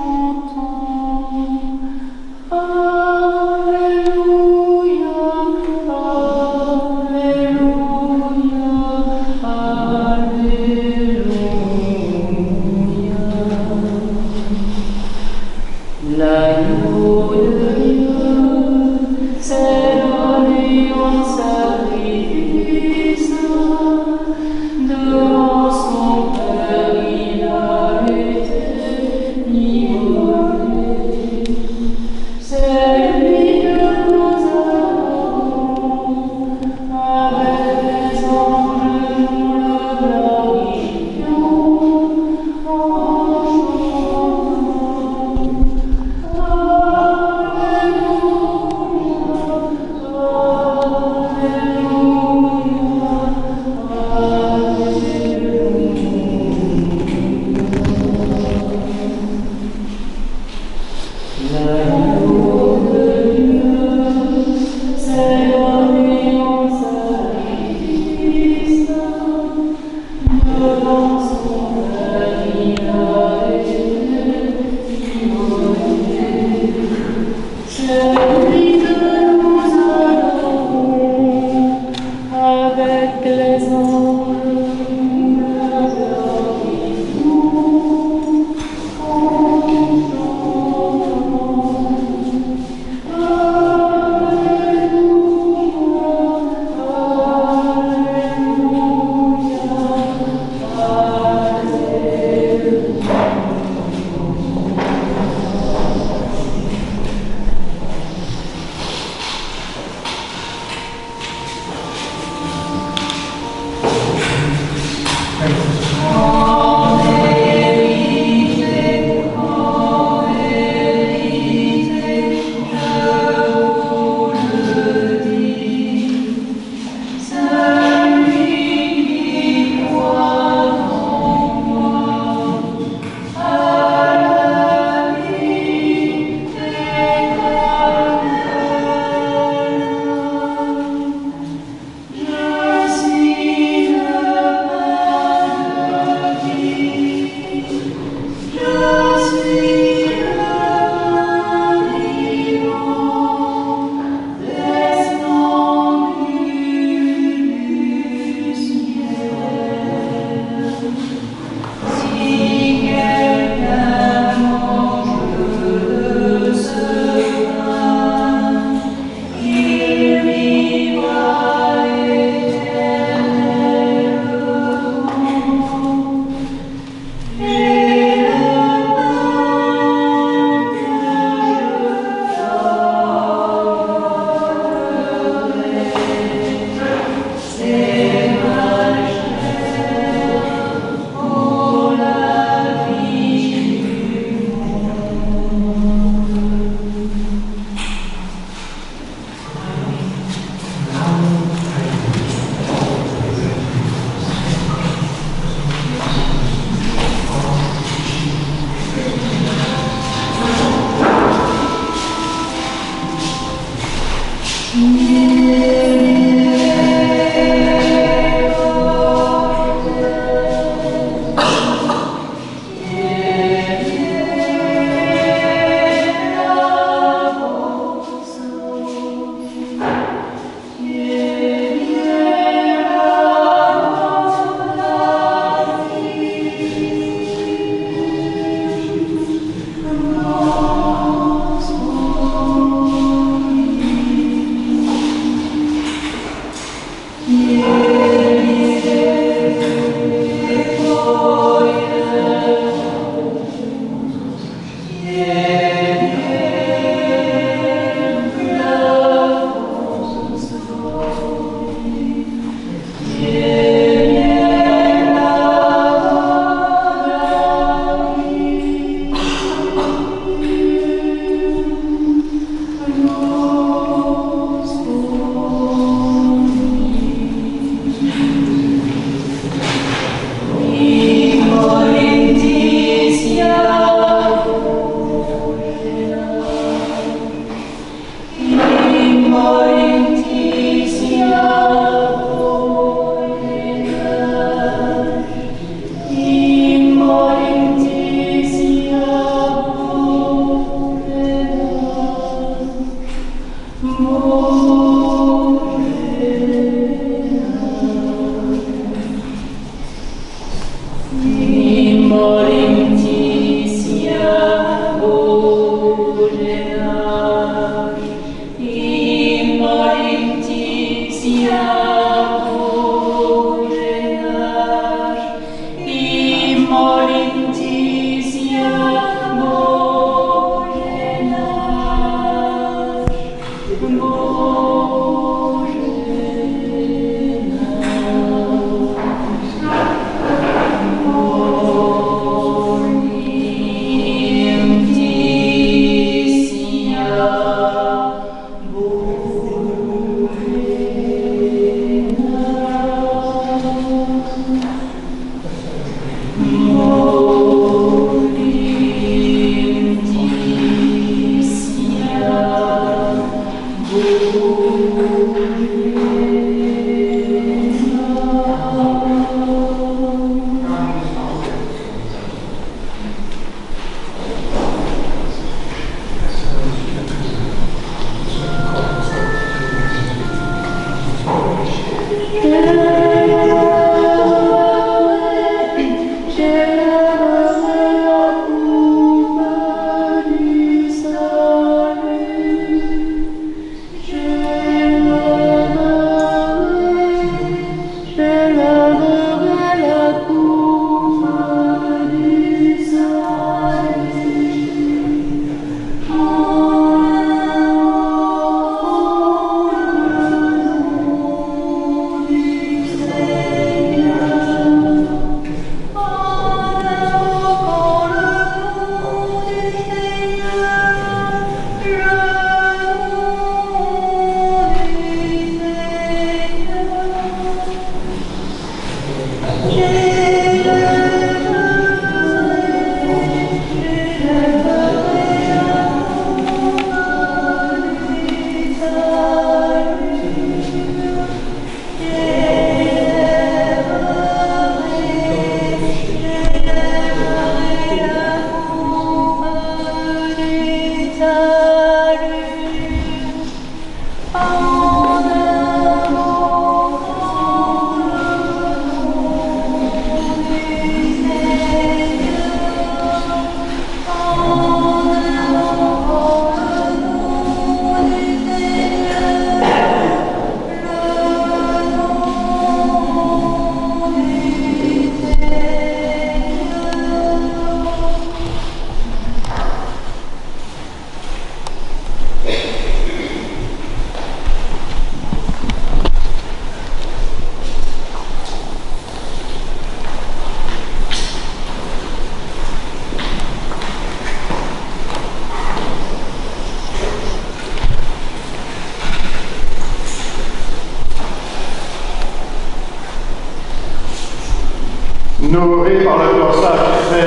Speaker 7: par le corps sacré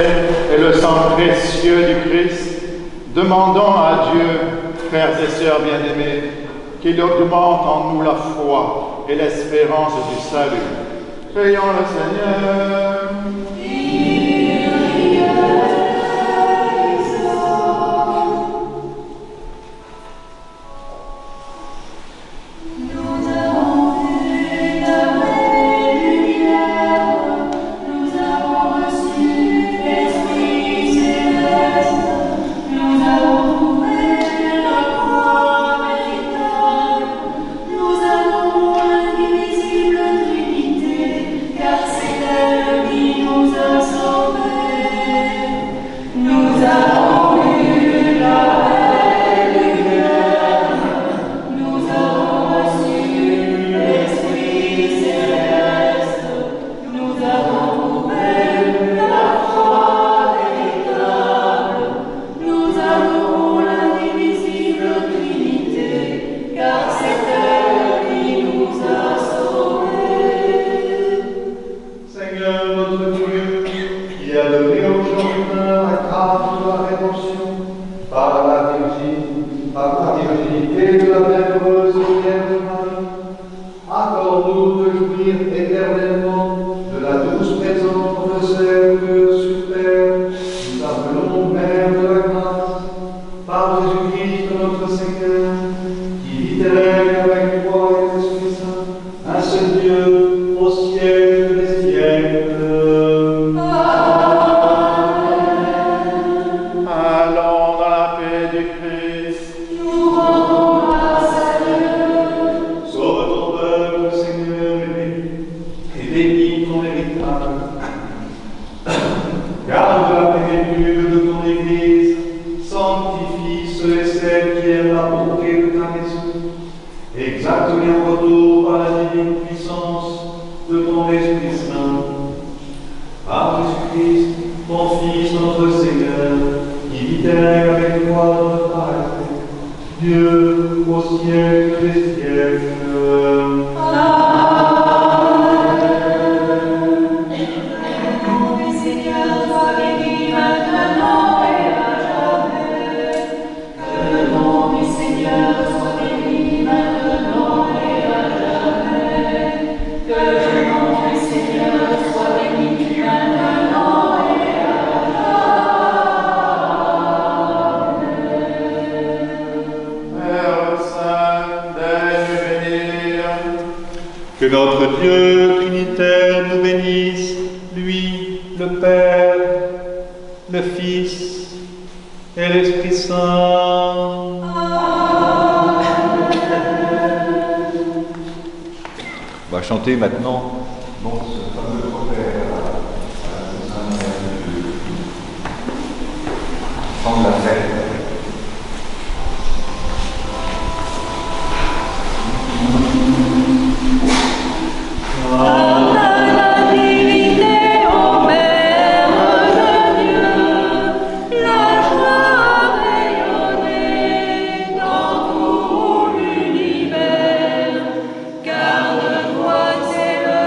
Speaker 7: et le sang précieux du Christ, demandons à Dieu, frères et sœurs bien-aimés, qu'il augmente en nous la foi et l'espérance du salut. Prions le Seigneur.
Speaker 5: Que notre Dieu Trinitaire nous bénisse, lui, le Père, le Fils et l'Esprit Saint.
Speaker 1: On va chanter maintenant ce fameux prophète prendre la fête.
Speaker 4: Car le droit c'est le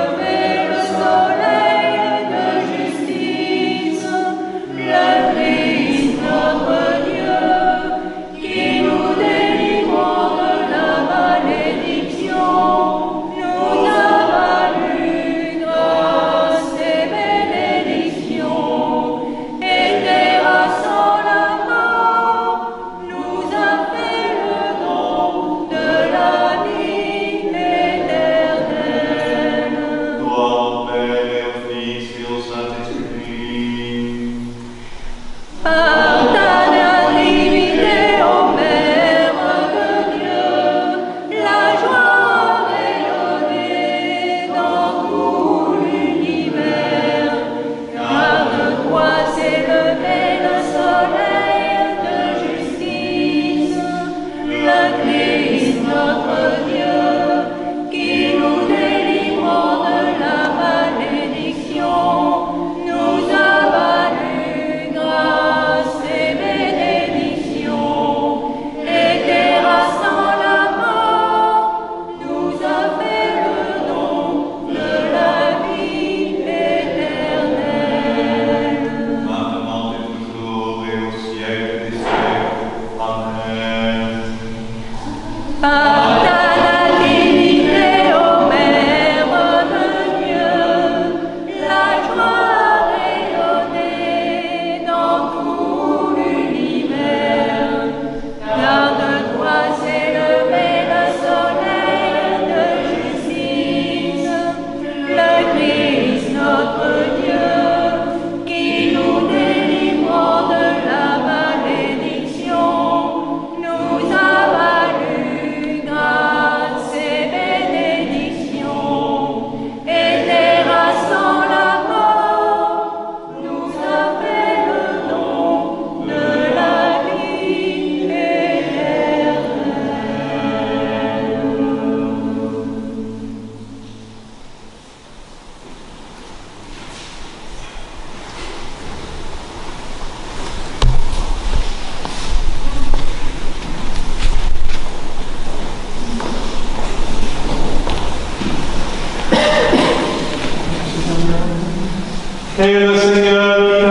Speaker 5: Et le Seigneur mit à la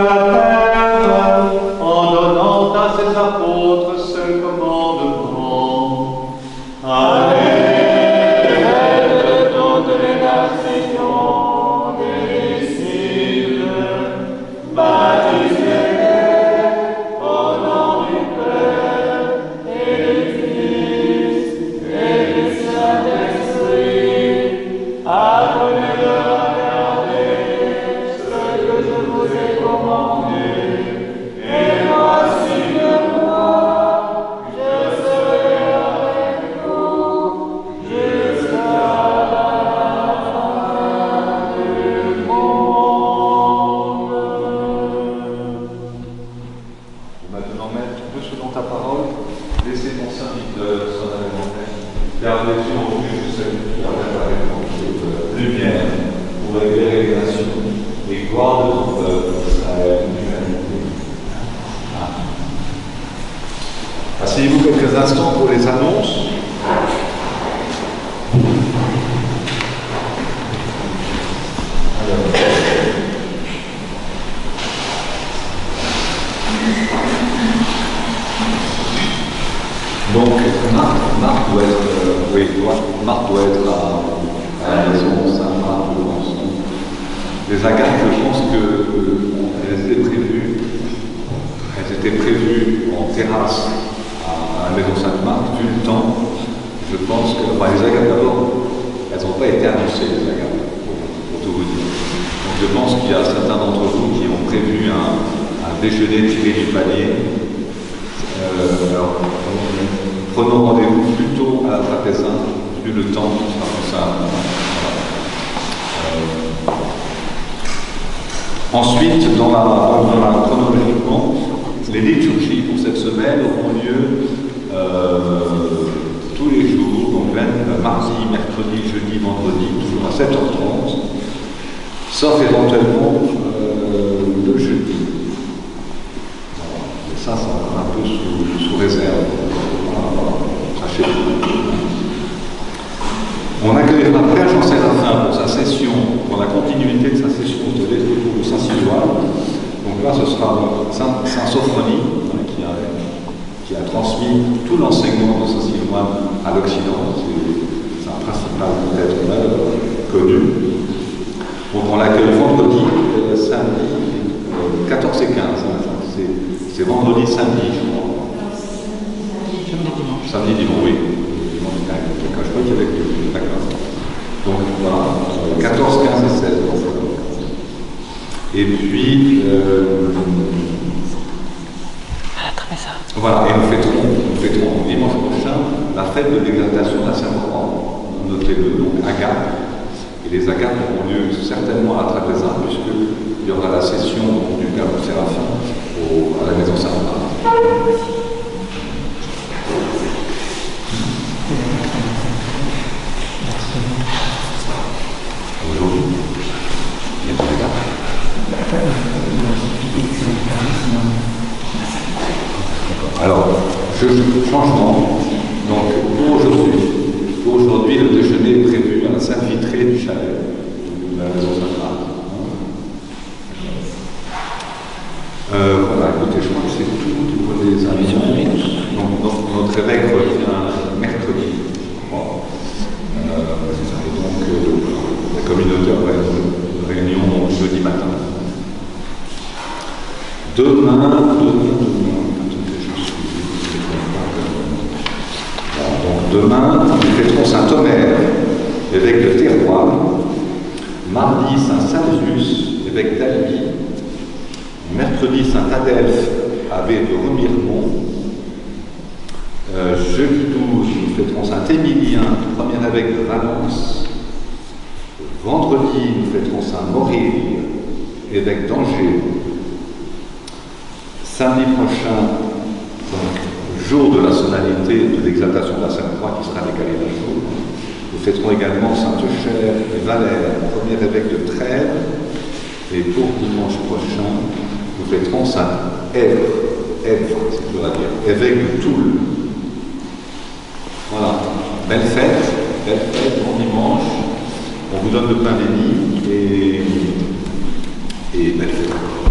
Speaker 5: terre en donnant à ses apôtres ce commandement. Allez, faites de toutes les nations des disciples, baptisez-les au nom du Père et du Fils et du Saint-Esprit. Apprenez-leur à garder ce que je vous ai commandé. Et voici que moi, je serai avec vous jusqu'à la fin du monde.
Speaker 1: Maintenant, Maître, tu peux, selon ta parole, laisser ton serviteur s'en alimenter, car les yeux ont vu celui qui a préparé ton lumière pour éclairer les nations et gloire de ton peuple, Israël, l'humanité. Amen. Asseyez-vous quelques instants pour les annonces. Donc, Marc doit être, Marc doit être à la maison Saint-Marc de Lançon. Les agates, je pense qu'elles étaient prévues en terrasse à la maison Sainte-Marthe, vu le temps. Je pense que, enfin, les agates d'abord, elles n'ont pas été annoncées, les agates, pour tout vous dire. Donc je pense qu'il y a certains d'entre vous qui ont prévu un déjeuner tiré du panier. Alors, prenons rendez-vous plutôt à la trapézin, vu le temps qui sera comme ça. Ensuite, chronologiquement, les liturgies pour cette semaine auront lieu tous les jours, donc mardi, mercredi, jeudi, vendredi, toujours à 7h30, sauf éventuellement le jeudi. Ça un peu sous réserve. Sachez-le. On accueillera Père Jean Séraphin pour sa session, pour la continuité de sa session de l'Esprit de Saint-Silois. Donc là, ce sera Saint Sophronie qui a transmis tout l'enseignement de Saint-Silois à l'Occident. C'est un principal peut-être œuvre connu. Donc on l'accueille vendredi, samedi, 14 et 15. C'est vendredi, samedi, je crois. Samedi, dimanche, oui. Je crois qu'il y avait plus. D'accord. Donc voilà, 14, 15 et 16. Et puis, voilà, et nous fêterons dimanche prochain la fête de l'exaltation de la Sainte-Croix. Notez-le, donc Agathe. Et les agates auront lieu certainement à la trapézin, puisqu'il y aura la session du Père Séraphin à la maison Sainte-Marthe. Aujourd'hui, il y a des agates. Alors, changement. Donc, pour aujourd'hui, le déjeuner est prévu à la Sainte-Vitrée du Chalet, de la maison Sainte-Marthe. Voilà, écoutez, je crois que c'est tout pour les invitations. Donc, notre évêque revient mercredi, je crois. Et donc, la communauté aura une réunion jeudi matin. Demain, nous fêterons Saint-Omer, évêque de Terroir. Mardi, Saint-Salvius, évêque d'Albi. Mercredi, Saint-Adelphe, abbé de Remiremont. Jeudi 12, nous fêterons Saint-Émilien, premier évêque de Valence. Vendredi, nous fêterons Saint-Maurice, évêque d'Angers. Samedi prochain, donc, jour de la solennité de l'exaltation de la Sainte-Croix qui sera décalée d'un jour. Nous fêterons également Saint-Euchère et Valère, premier évêque de Trèves. Et pour dimanche prochain, nous fêterons Saint-Èvre, c'est dur à dire, évêque de Toul. Voilà, belle fête, bon dimanche. On vous donne le pain béni et et belle fête encore.